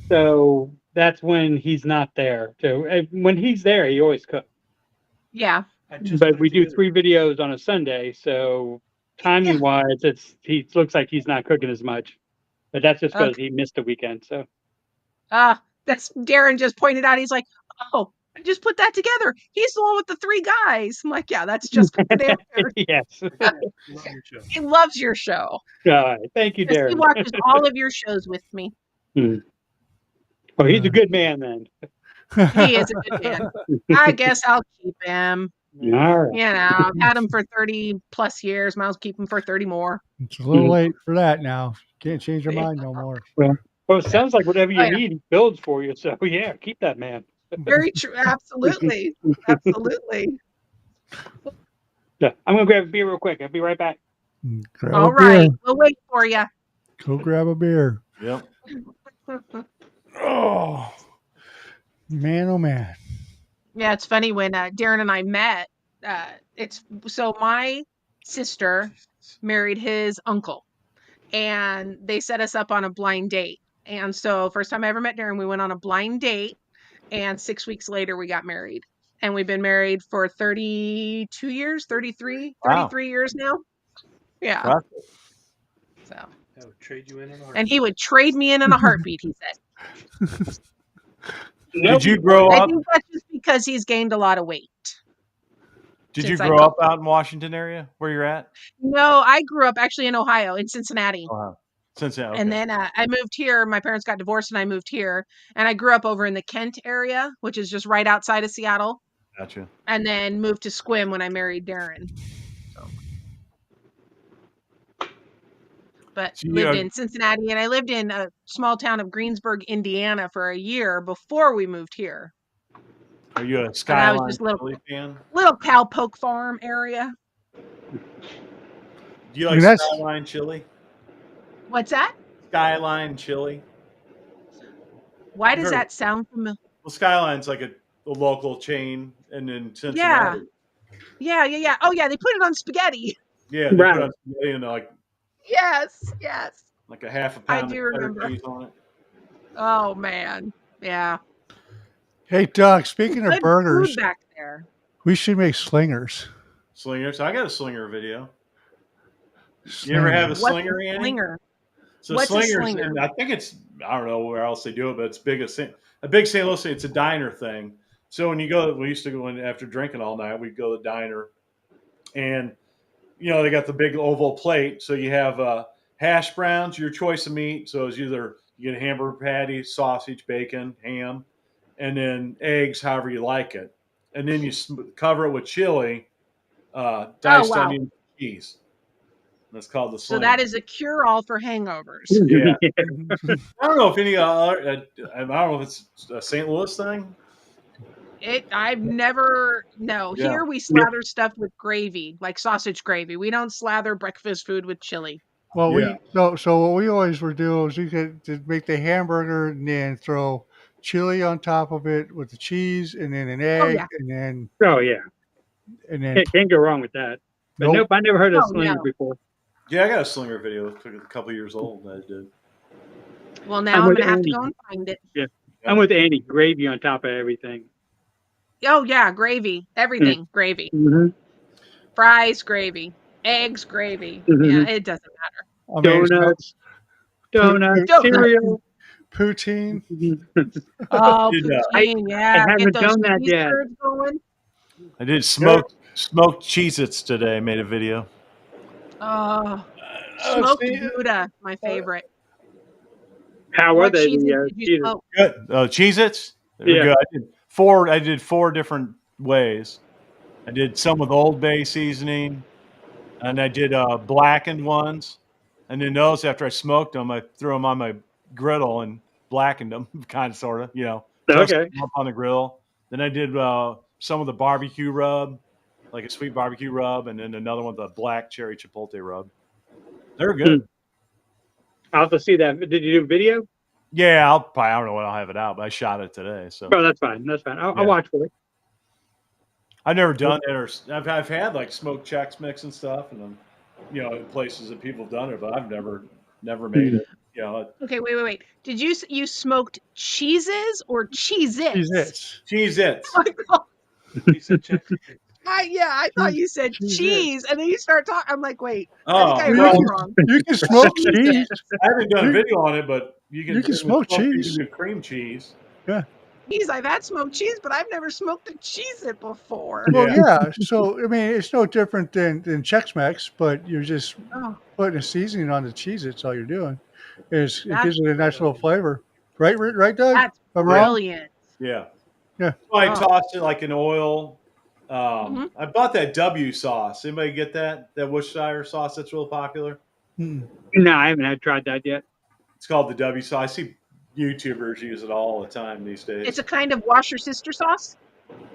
so that's when he's not there. So when he's there, he always cooks. Yeah. But we do 3 videos on a Sunday, so timing wise, he looks like he's not cooking as much. But that's just because he missed a weekend. So that's Darren just pointed out. He's like, oh, I just put that together. He's the one with the 3 guys. I'm like, yeah, that's just the answer. Yes. He loves your show. All right. Thank you, Darren. He watches all of your shows with me. Oh, he's a good man then. He is a good man. I guess I'll keep him. All right. You know, I've had him for 30 plus years. Might as well keep him for 30 more. It's a little late for that now. Can't change your mind no more. Well, it sounds like whatever you need, he builds for you. So yeah, keep that man. Very true. Absolutely. Absolutely. Yeah, I'm gonna grab a beer real quick. I'll be right back. Grab All a right. beer. We'll wait for you. Go grab a beer. Yep. Oh, man, oh man. Yeah, it's funny when Darren and I met. My sister married his uncle, and they set us up on a blind date. And so, first time I ever met Darren, we went on a blind date, and 6 weeks later, we got married. And we've been married for 32 years, 33 years now. Yeah. Wow. So. I would trade you in a heartbeat. And he would trade me in a heartbeat, he said. Did you grow I up? think that's just because he's gained a lot of weight. Did you grow up out in Washington area where you're at? No, I grew up actually in Ohio, in Cincinnati. Cincinnati. Okay. And then I moved here. My parents got divorced and I moved here. And I grew up over in the Kent area, which is just right outside of Seattle. Gotcha. And then moved to Sequim when I married Darren. So. But lived in Cincinnati, and I lived in a small town of Greensburg, Indiana for a year before we moved here. Are you a Skyline Chili fan? Little cowpoke farm area. Do you like Skyline chili? What's that? Skyline chili. Why does that sound familiar? Well, Skyline's like a local chain, and in Cincinnati. Yeah. Oh, yeah, they put it on spaghetti. Yeah, they put it on spaghetti and like. Yes. Like a half a pound I do of remember. cheese on it. Oh man, yeah. Hey Doug, speaking of burgers, food back there. We should make slingers. Slingers. I got a slinger video. You ever have a slinger, Annie? Slinger? So What's slingers, a slinger? and I think I don't know where else they do it, but it's a big St. Louis. It's a diner thing. So when you go, we used to go in after drinking all night. We'd go to the diner, and they got the big oval plate. So you have hash browns, your choice of meat. So it's either you get a hamburger patty, sausage, bacon, ham, and then eggs, however you like it. and then you cover it with chili, Oh diced wow! onion, cheese. That's called the So slinger. that is a cure-all for hangovers. Yeah. I don't know if any. I don't know if it's a St. Louis thing. I've never. No, Yeah. here we slather stuff with gravy, like sausage gravy. We don't slather breakfast food with chili. Well, Yeah. so what we always would do is you could to make the hamburger and then throw chili on top of it with the cheese and then an egg yeah. Oh yeah, and then can't go wrong with that. But nope, I never heard of Oh, slinger no. before. Yeah, I got a slinger video. It took a couple years old. I did. Well, now I'm with gonna have to Andy. go and find it. Yeah, I'm with Andy. Gravy on top of everything. Oh yeah, gravy, everything, gravy, Mm-hmm. fries, gravy, eggs, gravy. Mhm. Yeah, it doesn't matter. I mean, Donuts, Donuts. cereal. poutine. Oh, Did, poutine, yeah. haven't Get those done that cheese yet. curds going. I did smoked Cheez-Its today. I made a video. Oh, Oh, smoked see? Gouda, my favorite. How are What they? cheeses The did you cheaters? smoke? Good. Cheez-Its? They're Yeah. good. I did four different ways. I did some with Old Bay seasoning, and I did blackened ones. And then those, after I smoked them, I threw them on my griddle and blackened them, kind of, sort of, toasted Okay. them up on the grill. Then I did some of the barbecue rub, like a sweet barbecue rub, and then another one, the black cherry chipotle rub. They're good. I'll have to see that. Did you do a video? Yeah, I don't know when I'll have it out, but I shot it today. So Oh, that's fine. That's fine. I'll Yeah. watch for it. I've never done it, or I've had like smoked Chex Mix and stuff, and then in places that people have done it, but I've never made it. Okay, wait. Did you smoked cheeses or Cheez-Its? Cheez-Its. Cheez-Its. He said check. I thought you said Cheez-Its. cheese, and then you start talking. I'm like, wait, I Oh, think I well, heard you wrong. You can smoke cheese. I haven't done a video on it, but you can smoke cheese. You can do cream cheese. Cheese, I've had smoked cheese, but I've never smoked a Cheez-It before. Well, Yeah. yeah. So I mean, it's no different than Chex Mix, but you're just Oh, putting a seasoning on the cheese. That's all you're doing. It That's gives it a nice little flavor. Right, Doug? that's Am I wrong? brilliant. Yeah. Yeah. So I Oh. tossed it like in oil. Mhm. I bought that W sauce. Anybody get that? That Worcestershire sauce that's real popular. Hmm. No, I haven't tried that yet. It's called the W sauce. I see YouTubers use it all the time these days. It's a kind of wash your sister sauce.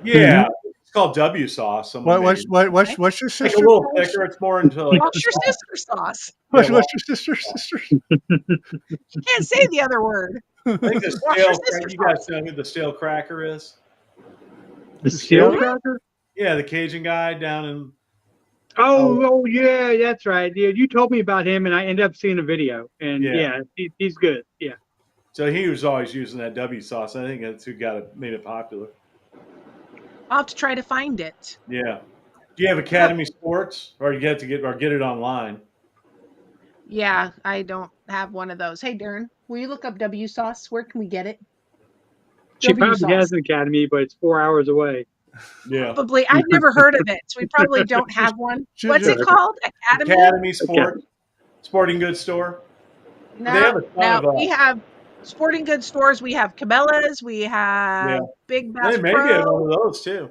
Yeah, it's called W sauce. Someone What's made it. what's your Like a sister? little thicker. It's more into like Wash your sister sauce. What's Yeah, your sister? You can't say the other word. I think the Wash your stale. sister You guys know who the stale cracker is? The steel Really? cracker? Yeah, the Cajun guy down in. Oh, yeah, that's right. Yeah, you told me about him, and I ended up seeing a video. And Yeah. he's good. Yeah. So he was always using that W sauce. I think that's who made it popular. I'll have to try to find it. Yeah. Do you have Academy Sports, or you get it online? Yeah, I don't have one of those. Hey, Darren, will you look up W sauce? Where can we get it? She W probably has sauce. an academy, but it's 4 hours away. Yeah. Probably. I've never heard of it, so we probably don't have one. What's it called? Academy? Academy Sports, sporting goods store. No, They have a ton of, we have sporting goods stores. We have Cabela's. We have Yeah. Big Bass They maybe have Pro one of those too.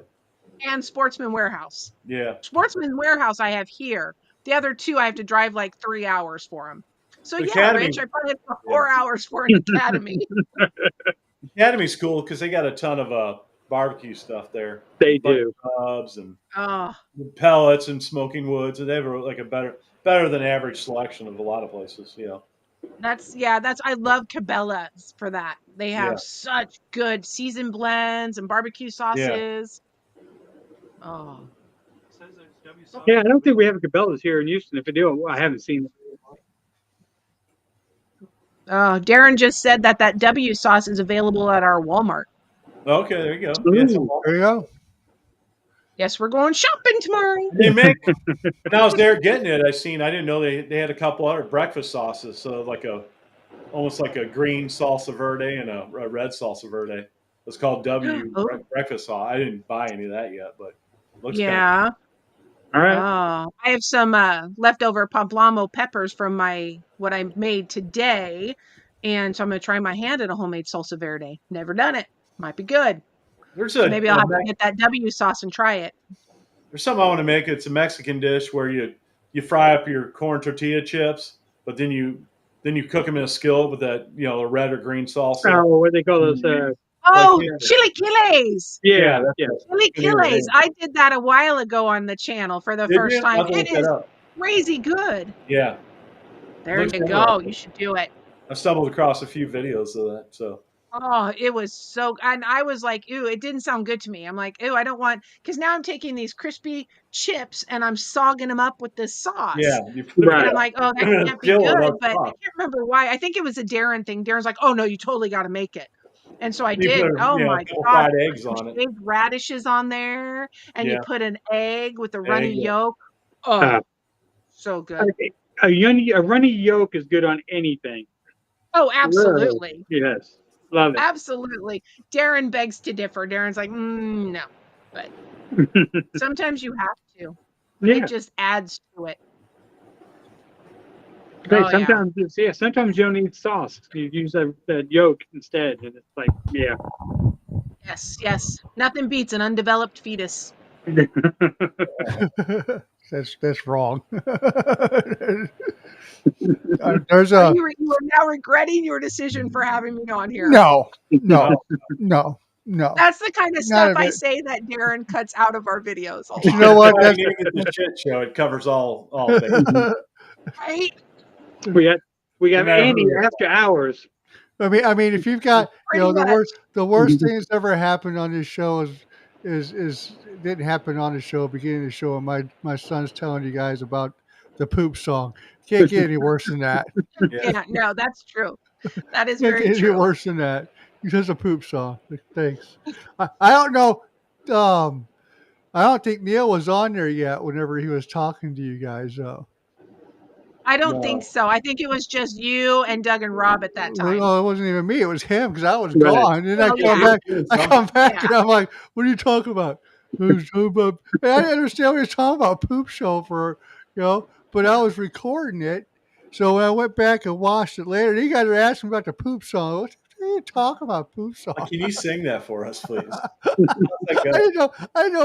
and Sportsman Warehouse. Yeah. Sportsman Warehouse I have here. The other two I have to drive like 3 hours for them. So yeah, Academy- Rich, I probably have 4 hours for an Academy. Academy's cool because they got a ton of barbecue stuff there. They do. Pubs and Oh, pellets and smoking woods, and they have a better than average selection of a lot of places. that's I love Cabela's for that. They have Yeah. such good seasoned blends and barbecue sauces. Oh. Yeah, I don't think we have a Cabela's here in Houston. If we do, I haven't seen it. Darren just said that W sauce is available at our Walmart. Okay, there you go. Ooh. Yeah, so There you go. Yes, we're going shopping tomorrow. they make. When I was there getting it, I didn't know they had a couple other breakfast sauces. So almost like a green salsa verde and a red salsa verde. It's called W Oh. breakfast sauce. I didn't buy any of that yet, but it looks Yeah. All right. Oh, I have some leftover poblano peppers from what I made today, and so I'm gonna try my hand at a homemade salsa verde. Never done it. Might be good. There's a Maybe I'll have to get that W sauce and try it. There's something I want to make. It's a Mexican dish where you fry up your corn tortilla chips, but then you cook them in a skillet with that the red or green salsa. Oh, what they call those? Oh, yeah. chilaquiles. Yeah. Chilaquiles. I did that a while ago on the channel for the first you? time. I'll It look that is up. crazy good. Yeah, There Looks you good. go. You should do it. I stumbled across a few videos of that. So Oh, it was so, and I was like, ooh, it didn't sound good to me. I'm like, ooh, I don't want, because now I'm taking these crispy chips and I'm sogging them up with this sauce. yeah, you put Right. And I'm like, oh, that Yeah, can't be kill it good. up But I top. can't remember why. I think it was a Darren thing. Darren's like, oh no, you totally got to make it. And so I You did. put, Oh my a couple God. fried eggs Some on it. shaved radishes on there. And you Yeah. put an egg with a runny Egg, yeah. yolk. Oh, Uh, so good. A runny yolk is good on anything. Oh, absolutely. Yes. Love it. Absolutely. Darren begs to differ. Darren's like, no. But sometimes you have to. Yeah. It just adds to it. Right, Oh, yeah. Sometimes you don't need sauce. You use that yolk instead, and it's like, yeah. Yes. Nothing beats an undeveloped fetus. That's wrong. There's a You are now regretting your decision for having me on here. no. That's the kind of Not stuff a I bit. say that Darren cuts out of our videos. A You lot, know what? Yeah, That's name it the shit show. It covers all things. right? we got No matter Andy who you're after hours. I mean, if you've got Pretty much. the worst thing that's ever happened on this show is didn't happen on the show, beginning of the show, and my son's telling you guys about the poop song. Can't get any worse than that. Yeah, no, that's true. That is Can't very get any true. worse than that. It's just a poop song. Thanks. I don't know. I don't think Neil was on there yet whenever he was talking to you guys, though. I don't No. think so. I think it was just you and Doug and Rob at that time. No, it wasn't even me. It was him because I was Right. gone. And then I Well, come yeah. back. I come back Yeah. and I'm like, "What are you talking about?" I didn't understand what you're talking about. Poop show but I was recording it. So when I went back and watched it later, you guys were asking about the poop song. What are you talking about, poop song? Can you sing that for us, please? I didn't know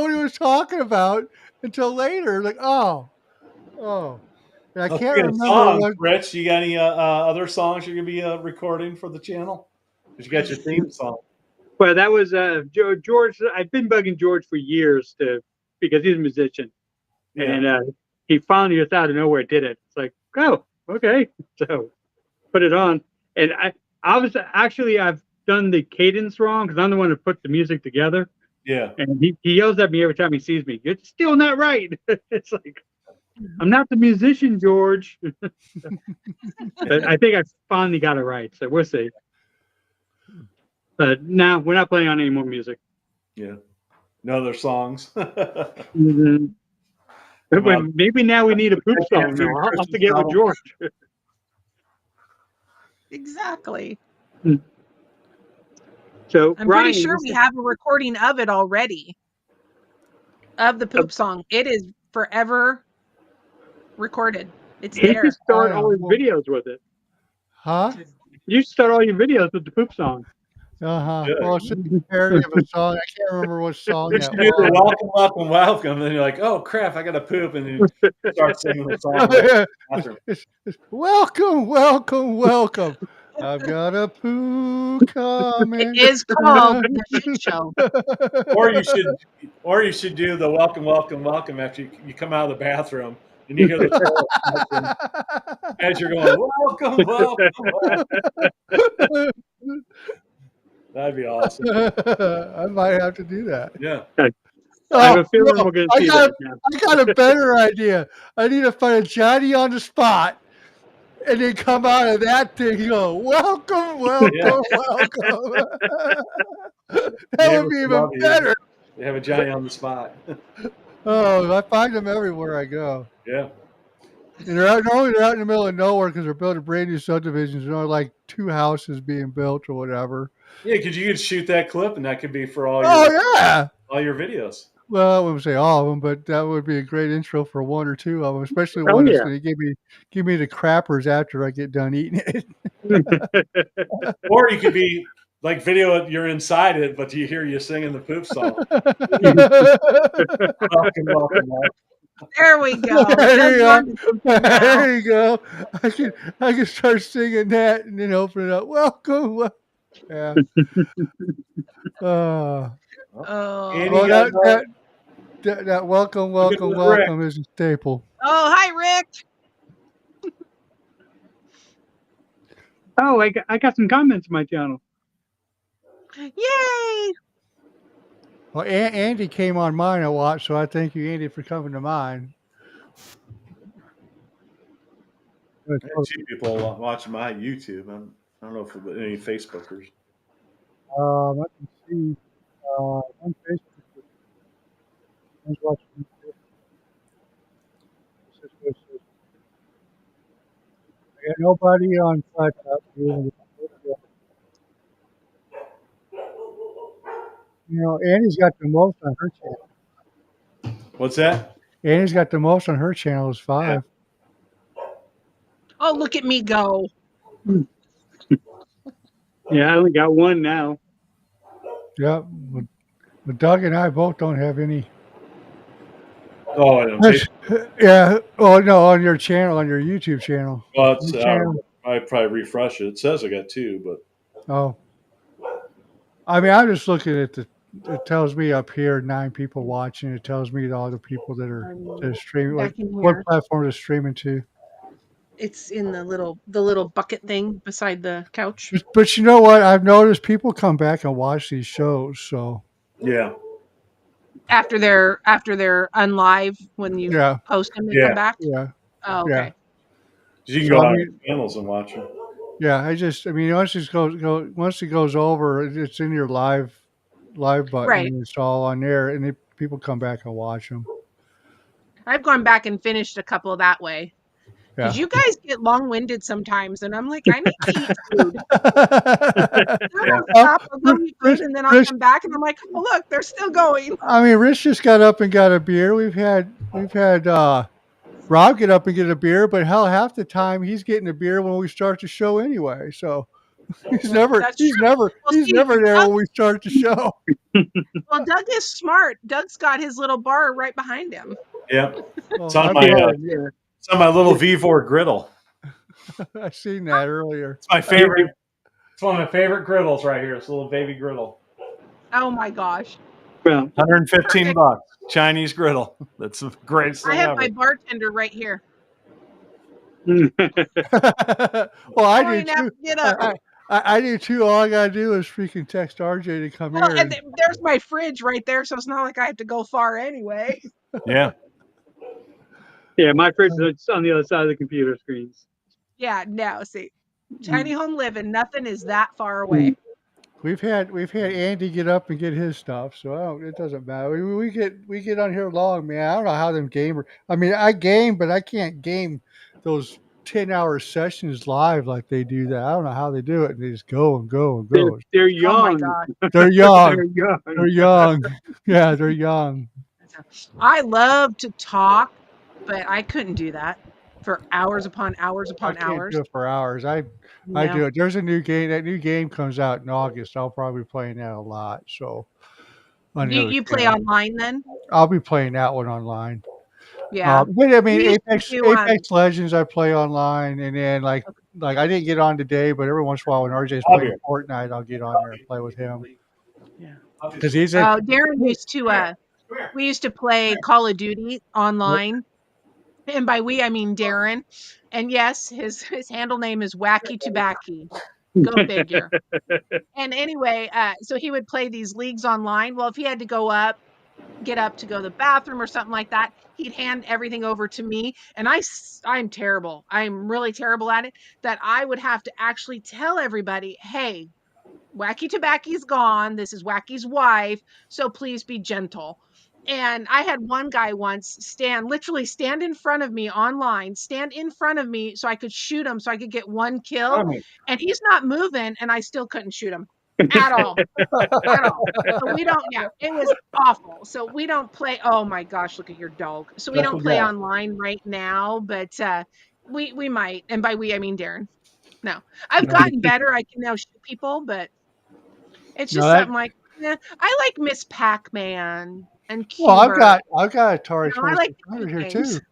what he was talking about until later. Like, oh. And I can't remember songs, what. Rich, you got any other songs you're gonna be recording for the channel? Because you got your theme song. Well, that was George. I've been bugging George for years because he's a musician, Yeah. and he finally just out of nowhere did it. It's like, oh, okay, so put it on. And I've done the cadence wrong because I'm the one who put the music together. Yeah. And he yells at me every time he sees me. It's still not right. It's like, I'm not the musician, George. But I think I finally got it right. So we'll see. But now we're not playing on any more music. Yeah. No other songs. Mm-hmm. But maybe now we need a poop song. Now. I'll have to get with George. Exactly. So I'm Brian, pretty sure we have a recording of it already. Of the poop song. It is forever recorded. It's you there. should start all his videos with it. Huh? You should start all your videos with the poop song. Uh-huh. Good. Well, it's just a parody of a song. I can't remember what song You that should do the was. welcome, and then you're like, oh crap, I got to poop, and then you start singing the song. in the bathroom. It's welcome. I've got a poo coming. It is called The Shit Show. Or you should do the welcome after you come out of the bathroom and you hear the toilet as you're going, welcome. That'd be awesome. I might have to do that. Yeah. I have a feeling we're going to see that now. I got a better idea. I need to find a Johnny on the spot and then come out of that thing and go, welcome. Yeah. That would be even better. They have a Johnny on the spot. Oh, I find them everywhere I go. Yeah. And they're out in the middle of nowhere because they're building brand new subdivisions. There are like 2 houses being built or whatever. Yeah, because you could shoot that clip and that could be for all your videos. Well, I wouldn't say all of them, but that would be a great intro for 1 or 2 of them, especially one that's going to give me the crappers after I get done eating it. Or you could be like video you're inside it, but you hear you singing the poop song. Welcome, welcome, welcome. There we go. There you Doug's go. on to something now. There you go. I can start singing that and then open it up. Welcome. Yeah. Oh, Andy Well, got that welcome, Look at welcome, the brick. welcome is a staple. oh, hi, Rick. Oh, I got some comments on my channel. Yay! Well, Andy came on mine a lot, so I thank you, Andy, for coming to mine. I had 2 people watching my YouTube. I don't know if any Facebookers. I can see on Facebook. One's watching YouTube. I got nobody on Flat Top. You know, Annie's got the most on her channel. What's that? Annie's got the most on her channel is 5. Oh, look at me go. Yeah, I only got one now. Yep. But Doug and I both don't have any. Oh, I don't. Yeah. Oh no, on your channel, on your YouTube channel. Well, it's, Your channel. I probably refresh it. It says I got 2, but Oh. I mean, I'm just looking at it tells me up here 9 people watching. It tells me all the people that are streaming. Back in What here. platform is streaming to? It's in the little bucket thing beside the couch. But you know what? I've noticed people come back and watch these shows. So yeah. After they're unlive when you yeah, post them, they Yeah. come back. yeah, Oh, okay. You can So, go I on mean- channels and watch them. yeah. I mean, once it goes over, it's in your live button. Right. And it's all on there, and people come back and watch them. I've gone back and finished a couple that way. Yeah. Because you guys get long-winded sometimes, and I'm like, I need to eat food. I'll stop, I'll go eat food, and then I'll come back, and I'm like, oh, look, they're still going. I mean, Rich just got up and got a beer. We've had Rob get up and get a beer, but hell, half the time he's getting a beer when we start the show anyway. So he's never That's he's true. never Well, he's see, never there Doug- when we start the show. Well, Doug is smart. Doug's got his little bar right behind him. Yeah. Well, It's on I've my been- it's on my little V4 griddle. I seen that earlier. It's my favorite. It's one of my favorite griddles right here. It's a little baby griddle. Oh my gosh. Well, $115 Chinese griddle. That's the greatest I thing have ever. my bartender right here. Well, I don't do even have too. to get up. I do too. All I gotta do is freaking text RJ to come Well, here. and there's my fridge right there, so it's not like I have to go far anyway. Yeah. yeah, my fridge is on the other side of the computer screens. Yeah, no, see. Tiny home living, nothing is that far away. We've had Andy get up and get his stuff, so it doesn't matter. We get on here long, man. I don't know how them gamer. I mean, I game, but I can't game those 10-hour sessions live like they do that. I don't know how they do it. They just go and go and go. They're Oh my young. god. They're young. They're young. They're young. Yeah, they're young. I love to talk, but I couldn't do that for hours upon hours I upon can't hours. do it for hours. I No. do it. There's a new game. That new game comes out in August. I'll probably be playing that a lot. So on the other You play channel. online then? I'll be playing that one online. Yeah. But I mean, We used to Apex do, Legends I play online, and then like I didn't get on today, but every once in a while when RJ's I'll playing be- Fortnite, I'll get on there and play with him Yeah. because he's a Darren used to we used to play Call of Duty online. And by we I mean Darren. And yes, his handle name is Wacky Tobacco. Go figure. And anyway, so he would play these leagues online. Well, if he had to get up to go to the bathroom or something like that, he'd hand everything over to me. And I'm terrible. I'm really terrible at it, that I would have to actually tell everybody, hey, Wacky Tobacco's gone. This is Wacky's wife. So please be gentle. And I had one guy once literally stand in front of me online, stand in front of me so I could shoot him so I could get one kill. And he's not moving and I still couldn't shoot him at all. At all. So we don't, it was awful. So we don't play. Oh my gosh, look at your dog. So we That's don't a play dog. online right now, but we might. And by we, I mean Darren. No, I've gotten better. I can now shoot people, but It's No, just that- something like, I like Miss Pac-Man and Cuber. Well, I've got Atari You know, I like 2600 here games. too.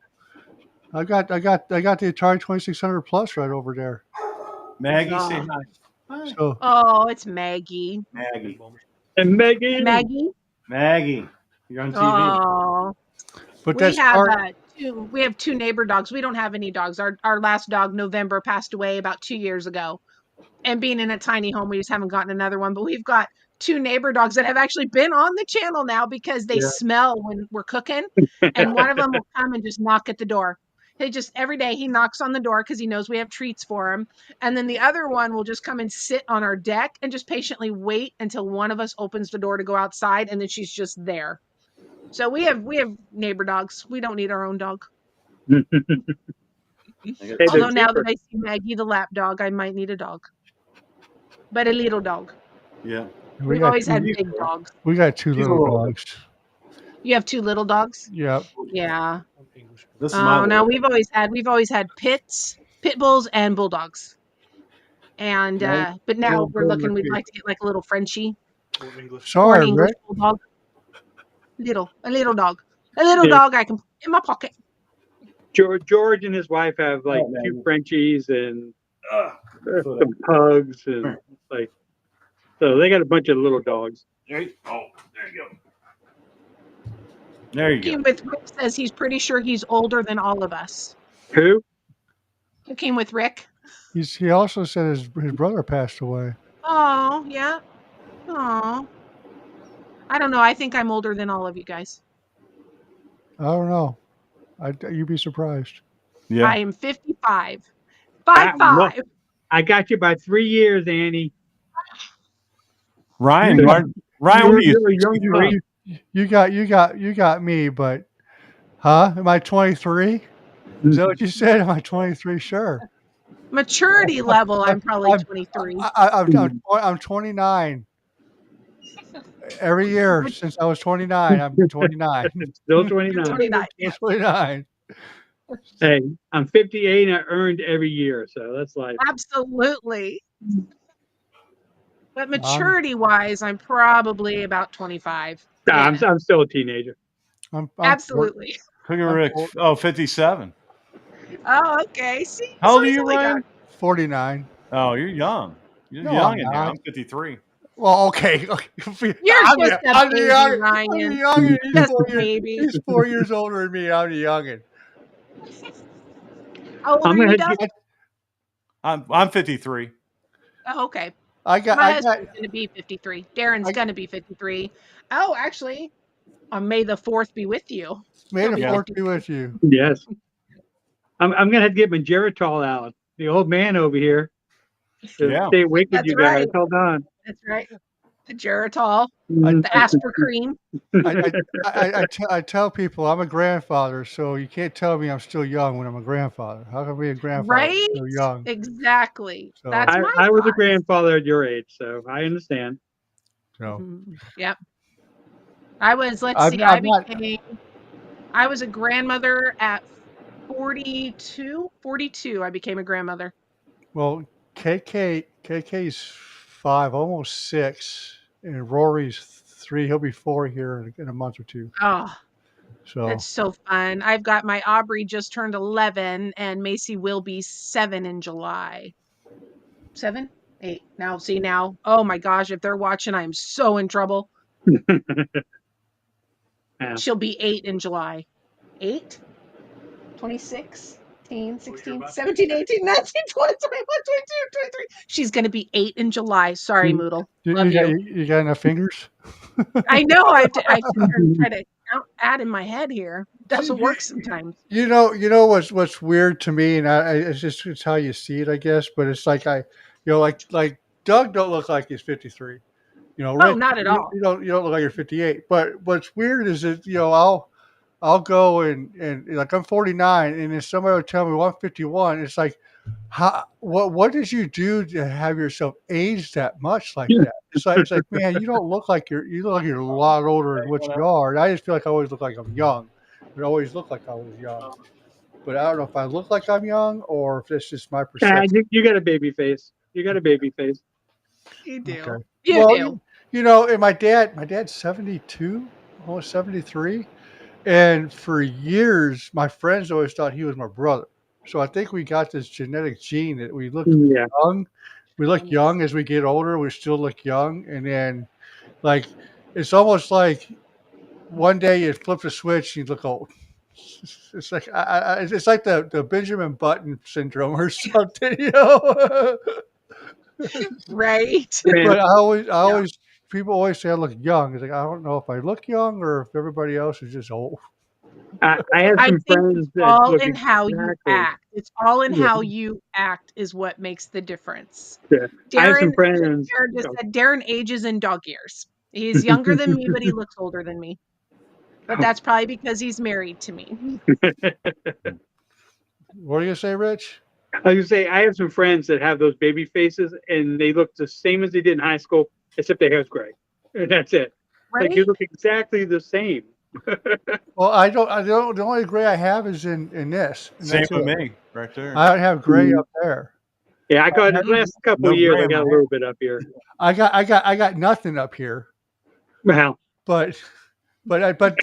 I got the Atari 2600 Plus right over there. Maggie, say Oh. hi. So Oh, it's Maggie. Maggie. And Megan. Maggie. You're on TV. Oh, but we that's have part, two neighbor dogs. We don't have any dogs. Our last dog, November, passed away about 2 years ago. And being in a tiny home, we just haven't gotten another one. But we've got two neighbor dogs that have actually been on the channel now because they smell when we're cooking. And one of them will come and just knock at the door. He just every day he knocks on the door because he knows we have treats for him. And then the other one will just come and sit on our deck and just patiently wait until one of us opens the door to go outside, and then she's just there. So we have neighbor dogs. We don't need our own dog. Although now that I see Maggie the lap dog, I might need a dog. But a little dog. Yeah. We've always had big dogs. We got two little little. dogs. You have two little dogs? Yep. Yeah. This is my Oh no, little- we've always had pit bulls and bulldogs. And Right. but now Little we're looking, golden we'd like to get like a little Frenchie or an Sorry, English Rick. bulldog. A little dog. A little dog I can put in my pocket. George and his wife have like Oh, two man. Frenchies and Ugh. some pugs and like, so they got a bunch of little dogs. There you go. There you go. Cooking with Rick says he's pretty sure he's older than all of us. Who? Cooking with Rick. He also said his brother passed away. Oh, yeah. Oh. I don't know. I think I'm older than all of you guys. I don't know. You'd be surprised. Yeah. I am 55. 5'5". I got you by 3 years, Annie. Ryan, what are you? You're a young pup. You got me, but am I 23? Is that what you said? Am I 23? Sure. Maturity level, I'm probably 23. I'm 29. Every year since I was 29, I'm 29. Still 29. 29. I'm 29. Hey, I'm 58 and I earned every year, so that's like Absolutely. But maturity wise, I'm probably about 25. nah, Yeah. I'm still a teenager. I'm Absolutely. Cooking Rick. Oh, 57. Oh, okay. See, How old so are he's you, only got- I'm 49. Oh, you're young. You're No, young I'm in there. not. I'm 53. Well, okay. You're just a baby, Ryan. youngin. Just a baby. He's 4 years older than me. I'm the youngin. How old I'm are you, gonna Doug? I'm 53. Oh, okay. I got. My husband's going to be 53. Darren's I- going to be 53. Oh, actually, on May the 4th be with you. May the Yeah. 4th be with you. Yes. I'm gonna have to get my Geritol out. The old man over here. To Yeah. stay awake with That's you guys. right. Hold on. That's right. The Geritol, I- the Asper cream. I tell people I'm a grandfather, so you can't tell me I'm still young when I'm a grandfather. How can I be a grandfather Right? so young? Exactly. So- That's my I was a thought. grandfather at your age, so I understand. So Mhm. Yep. I was, let's I'm- see, I'm not- I was a grandmother at 42. 42, I became a grandmother. well, KK's 5, almost 6, and Rory's 3. He'll be 4 here in a month or two. Oh, So that's so fun. I've got my Aubrey just turned 11 and Macy will be 7 in July. 7? 8. Now, see now. Oh my gosh, if they're watching, I'm so in trouble. Yeah. She'll be 8 in July. 8? 26? 16, 17, 18, 19, 20, 21, 22, 23. She's going to be 8 in July. Sorry, Moodle. Love you got enough fingers? I know. I try to add in my head here. Doesn't work sometimes. You know what's weird to me, and it's how you see it, I guess. But it's like like Doug don't look like he's 53. Oh, Rick, not at all. You don't look like you're 58. But what's weird is that I'll go and like I'm 49, and then somebody will tell me, well, I'm 51. It's like, what did you do to have yourself age that much like that? It's like, man, you look like you're a lot older than what you are. And I just feel like I always look like I'm young. I always look like I was young. But I don't know if I look like I'm young or if it's just my perception. You got a baby face. You got a baby face. You do. Okay. You Well, do. You know, and my dad's 72, almost 73. And for years, my friends always thought he was my brother. So I think we got this genetic gene that we look Yeah. young. We look young as we get older. We still look young. And then, like, it's almost like one day you flip the switch and you look old. It's like it's like the Benjamin Button syndrome or something, you know. Right. But I Yeah. always, people always say I look young. It's like I don't know if I look young or if everybody else is just old. I have I some think friends it's that all look in how you exactly. act. It's all in Yeah. how you act is what makes the difference. Yeah. I have some Darren, friends. Darren just Oh. said Darren ages in dog years. He's younger than me, but he looks older than me. But that's probably because he's married to me. What are you gonna say, Rich? I was gonna say I have some friends that have those baby faces, and they look the same as they did in high school, except their hair's gray, and that's it. Like Right? you look exactly the same. Well, I don't. The only gray I have is in this. And Same that's with it. me, right there. I don't have gray up there. Yeah, I got it last couple No of years. gray I in got my a hair. little bit up here. I got nothing up here. Well, But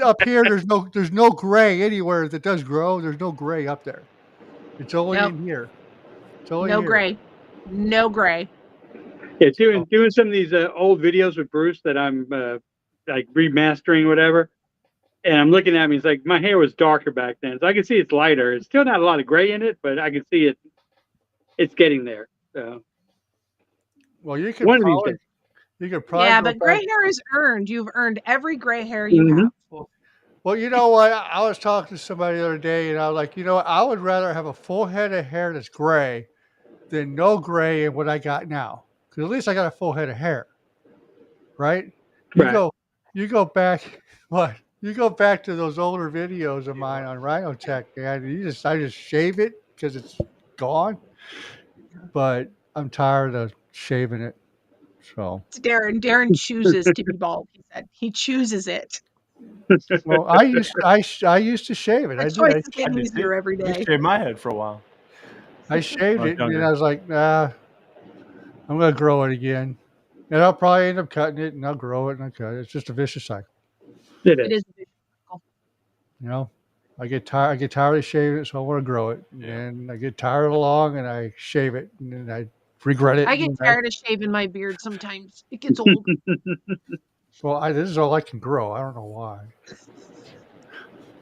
up here there's no gray anywhere that does grow. There's no gray up there. It's only Nope. in here. It's only No here. gray. No gray. yeah, doing some of these old videos with Bruce that I'm like remastering, whatever. And I'm looking at me. It's like my hair was darker back then, so I can see it's lighter. It's still not a lot of gray in it, but I can see it. It's getting there. So Well, you could one of these probably days. you could probably Yeah, go but gray back. hair is earned. You've earned every gray hair you Mhm. have. Well, you know what? I was talking to somebody the other day, and I was like, you know what? I would rather have a full head of hair that's gray than no gray in what I got now. Because at least I got a full head of hair, right? You Right. you go back, what? You go back to those older videos of mine on Rhinotech, man. I just shave it because it's gone. But I'm tired of shaving it. So, It's Darren. Darren chooses to be bald. He said he chooses it. well, I used to shave it. The I choice did. is getting did easier every I day. shaved my head for a while. I shaved When I was it, and then younger. I was like, nah, I'm gonna grow it again. And I'll probably end up cutting it, and I'll grow it, and I'll cut it. It's just a vicious cycle, It It is. is. you know. I get tired of shaving it, so I want to grow it. Yeah. And I get tired of long, and I shave it, and then I regret it. I get and tired of shaving my beard sometimes. It gets old. This is all I can grow. I don't know why.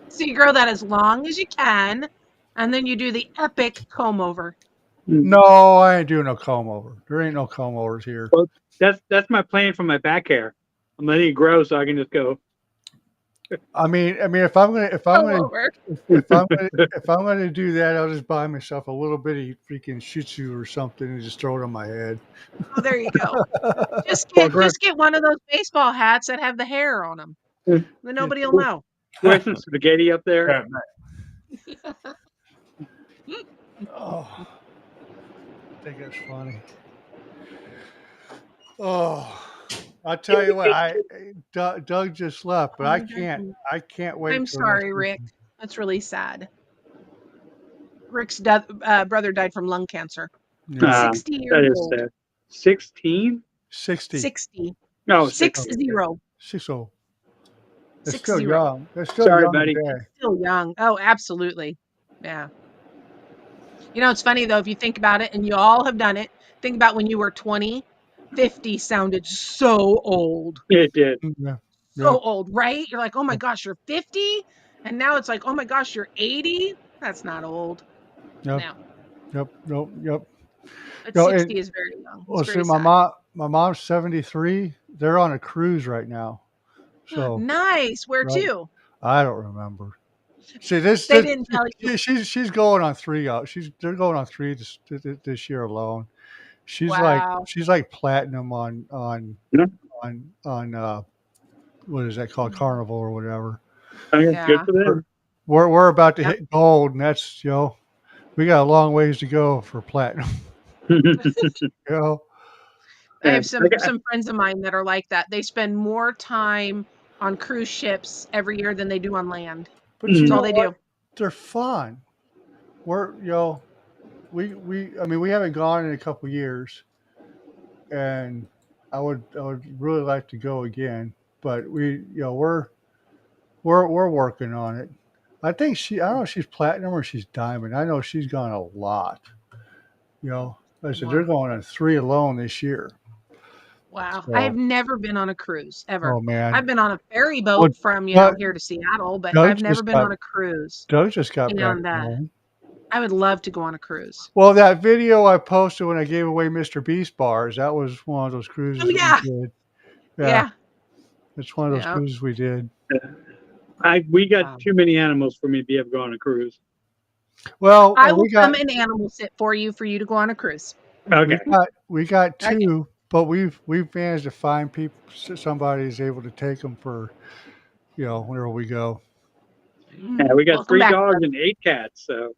So you grow that as long as you can, and then you do the epic comb over. No, I ain't doing no comb over. There ain't no comb overs here. Well, that's my plan for my back hair. I'm letting it grow so I can just go. I mean, if I'm gonna Comb over. if I'm gonna do that, I'll just buy myself a little bitty freaking Shih Tzu or something and just throw it on my head. Oh, there you go. Just Well, get one of those baseball hats that have the hair on them. Mm. Then nobody will know. Where's some spaghetti up there? Yeah, Oh, I think that's funny. Oh, I'll tell you what, Doug just left, but I can't wait. I'm till sorry, next Rick. weekend. That's really sad. Rick's brother died from lung cancer. Yeah, 60 That years is old. sad. 16? 60. 60. No, 60. 60. That's 60. still young. That's still Sorry, young buddy. today. Still young. Oh, absolutely. Yeah. You know, it's funny though, if you think about it, and you all have done it, think about when you were 20, 50 sounded so old. It did. Yeah. So old, right? You're like, oh my gosh, you're 50? And now it's like, oh my gosh, you're 80? That's not old. Yep. No. Yep. But No, 60 is very young. Well, It's see, very my sad. mom's 73. They're on a cruise right now. So Nice. Where right. to? I don't remember. See, this They didn't tell you. she's going on 3 out. They're going on 3 this year alone. She's Wow. like platinum on Yeah. what is that called, Carnival or whatever. Okay, Yeah. Good for them. We're about to Yep. hit gold, and that's we got a long ways to go for platinum. I have some Okay. friends of mine that are like that. They spend more time on cruise ships every year than they do on land. But you That's know all they what? do. They're fun. We're we haven't gone in a couple years, and I would really like to go again, but we're working on it. I think I don't know if she's platinum or she's diamond. I know she's gone a lot. Like I said they're going on 3 alone this year. Wow. So, I have never been on a cruise ever. oh man, I've been on a ferry boat Well, from, Doug- here to Seattle, but Doug I've never just been got- on a cruise. Doug just got And, back home. I would love to go on a cruise. Well, that video I posted when I gave away Mr. Beast bars, that was one of those cruises Oh, yeah. that we did. Yeah. It's one of those Yeah. cruises we did. We got Wow. too many animals for me to be able to go on a cruise. Well, I will we got come and animal sit for you to go on a cruise. Okay. we got Okay. 2, but we've managed to find people. Somebody is able to take them for whenever we go. Yeah, we got Welcome 3 back, dogs Doug. and 8 cats. So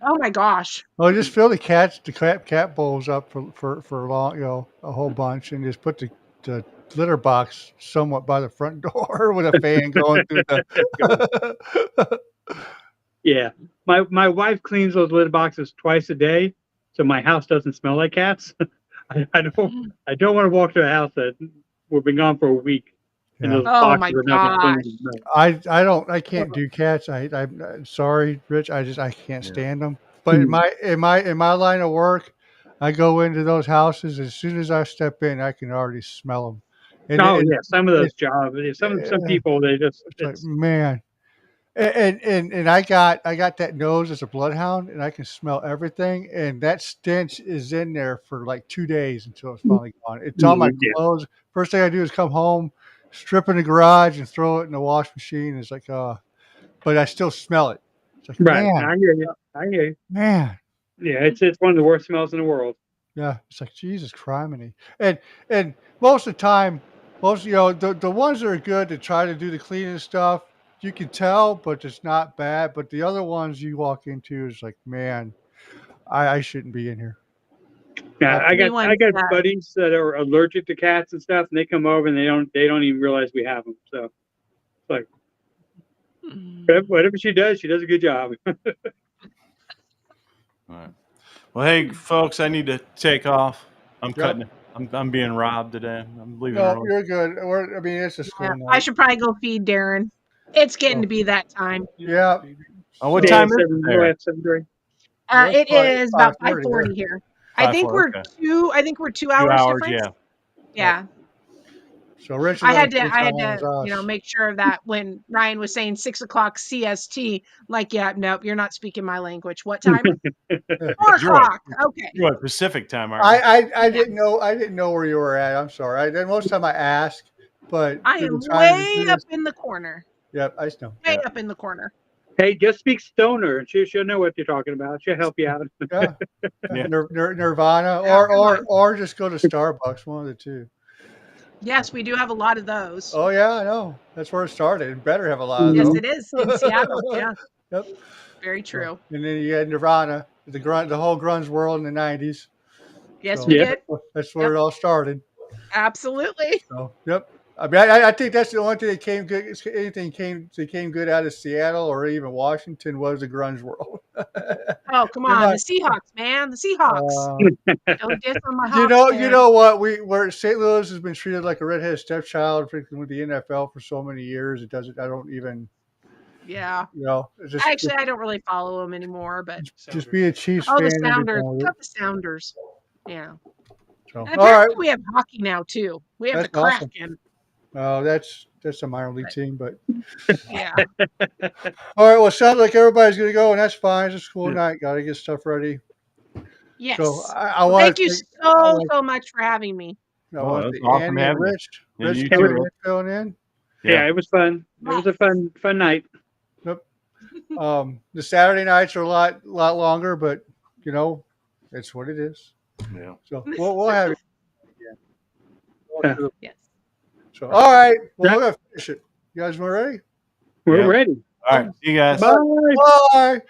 Oh my gosh. Oh, just fill the cat bowls up for long, a whole bunch, and just put the litter box somewhat by the front door with a fan going through the. yeah, my wife cleans those litter boxes twice a day, so my house doesn't smell like cats. I don't want to walk to a house that we've been gone for a week. And Yeah. those Oh boxes my are not gosh. clean. No. I can't do cats. I'm sorry, Rich. I can't Yeah. stand them. But in my line of work, I go into those houses as soon as I step in, I can already smell them. And Oh it- yeah, some of those it's- jobs. Some people they just It's like, man. And I got that nose as a bloodhound, and I can smell everything. And that stench is in there for like 2 days until it's finally gone. It's on my Yeah. clothes. First thing I do is come home, strip in the garage, and throw it in the wash machine. It's like, but I still smell it. It's like, right. man, I hear you. man. Yeah, it's one of the worst smells in the world. Yeah, it's like Jesus criminy. And most of the time, the ones that are good to try to do the cleaning stuff, you can tell, but it's not bad. But the other ones you walk into is like, man, I shouldn't be in here. Yeah, I got Anyone that- buddies that are allergic to cats and stuff, and they come over and they don't even realize we have them. So it's like whatever she does a good job. All right. Well, hey, folks, I need to take off. I'm cutting it. I'm being robbed today. I'm leaving No, early. you're good. It's a school Yeah, night. I should probably go feed Darren. It's getting to be that time. Yeah. Oh, what Yeah, time is it 7:03. there? Well, It is about 5:40 5:40 here. I think 5:40, we're okay. 2 2 hours hours, difference. yeah. Yeah. So Rich, I had to make sure of that when Ryan was saying 6:00 CST. Like, yeah, nope, you're not speaking my language. What time? 4:00. Okay. You're at Pacific time, aren't you? I didn't know where you were at. I'm sorry. Most of the time I ask, but I through am the time to way do up this- in the corner. Yep, I know. Way up in the corner. Hey, just speak Stoner, and she'll know what you're talking about. She'll help you out. Yeah. Yeah. Nirvana, Yeah, come or just go to Starbucks, one of the two. Yes, we do have a lot of those. Oh yeah, I know. That's where it started. It better have a lot of Yes, those. it is in Seattle. Yeah. Yep. Very true. And then you had Nirvana, the whole grunge world in the '90s. Yes, So- we Yeah. did. That's where it all started. Absolutely. So yep. I mean, I think that's the only thing that came good. Anything came good out of Seattle or even Washington was the grunge world. Oh, come You're on. not- The Seahawks, man. The Seahawks. Don't diss on my Hawks. you man. know what? Where St. Louis has been treated like a redheaded stepchild with the NFL for so many years. It doesn't. I don't even. Yeah. It's just Actually, I don't really follow them anymore, but just be a Chiefs oh, fan. the and be Sounders. done with it. Got the Sounders. Yeah. So, And all apparently right. we have hockey now too. We have That's the awesome. Kraken. Oh, that's a minor league team, but Yeah. all right. Well, it sounds like everybody's gonna go, and that's fine. It's a school Yeah. night. Got to get stuff ready. Yes. So I Well, want thank to you so much for having me. I Oh, want that's to awesome Andy and having you. Rich. Yeah, Rich you coming too. in, filling in. Yeah, it was fun. It was a fun night. The Saturday nights are a lot longer, but it's what it is. Yeah. So we'll have it. Yeah. Yes. So all right, well, we're gonna finish it. You guys ready? We're Yeah. ready. All right. See you guys. Bye. Bye.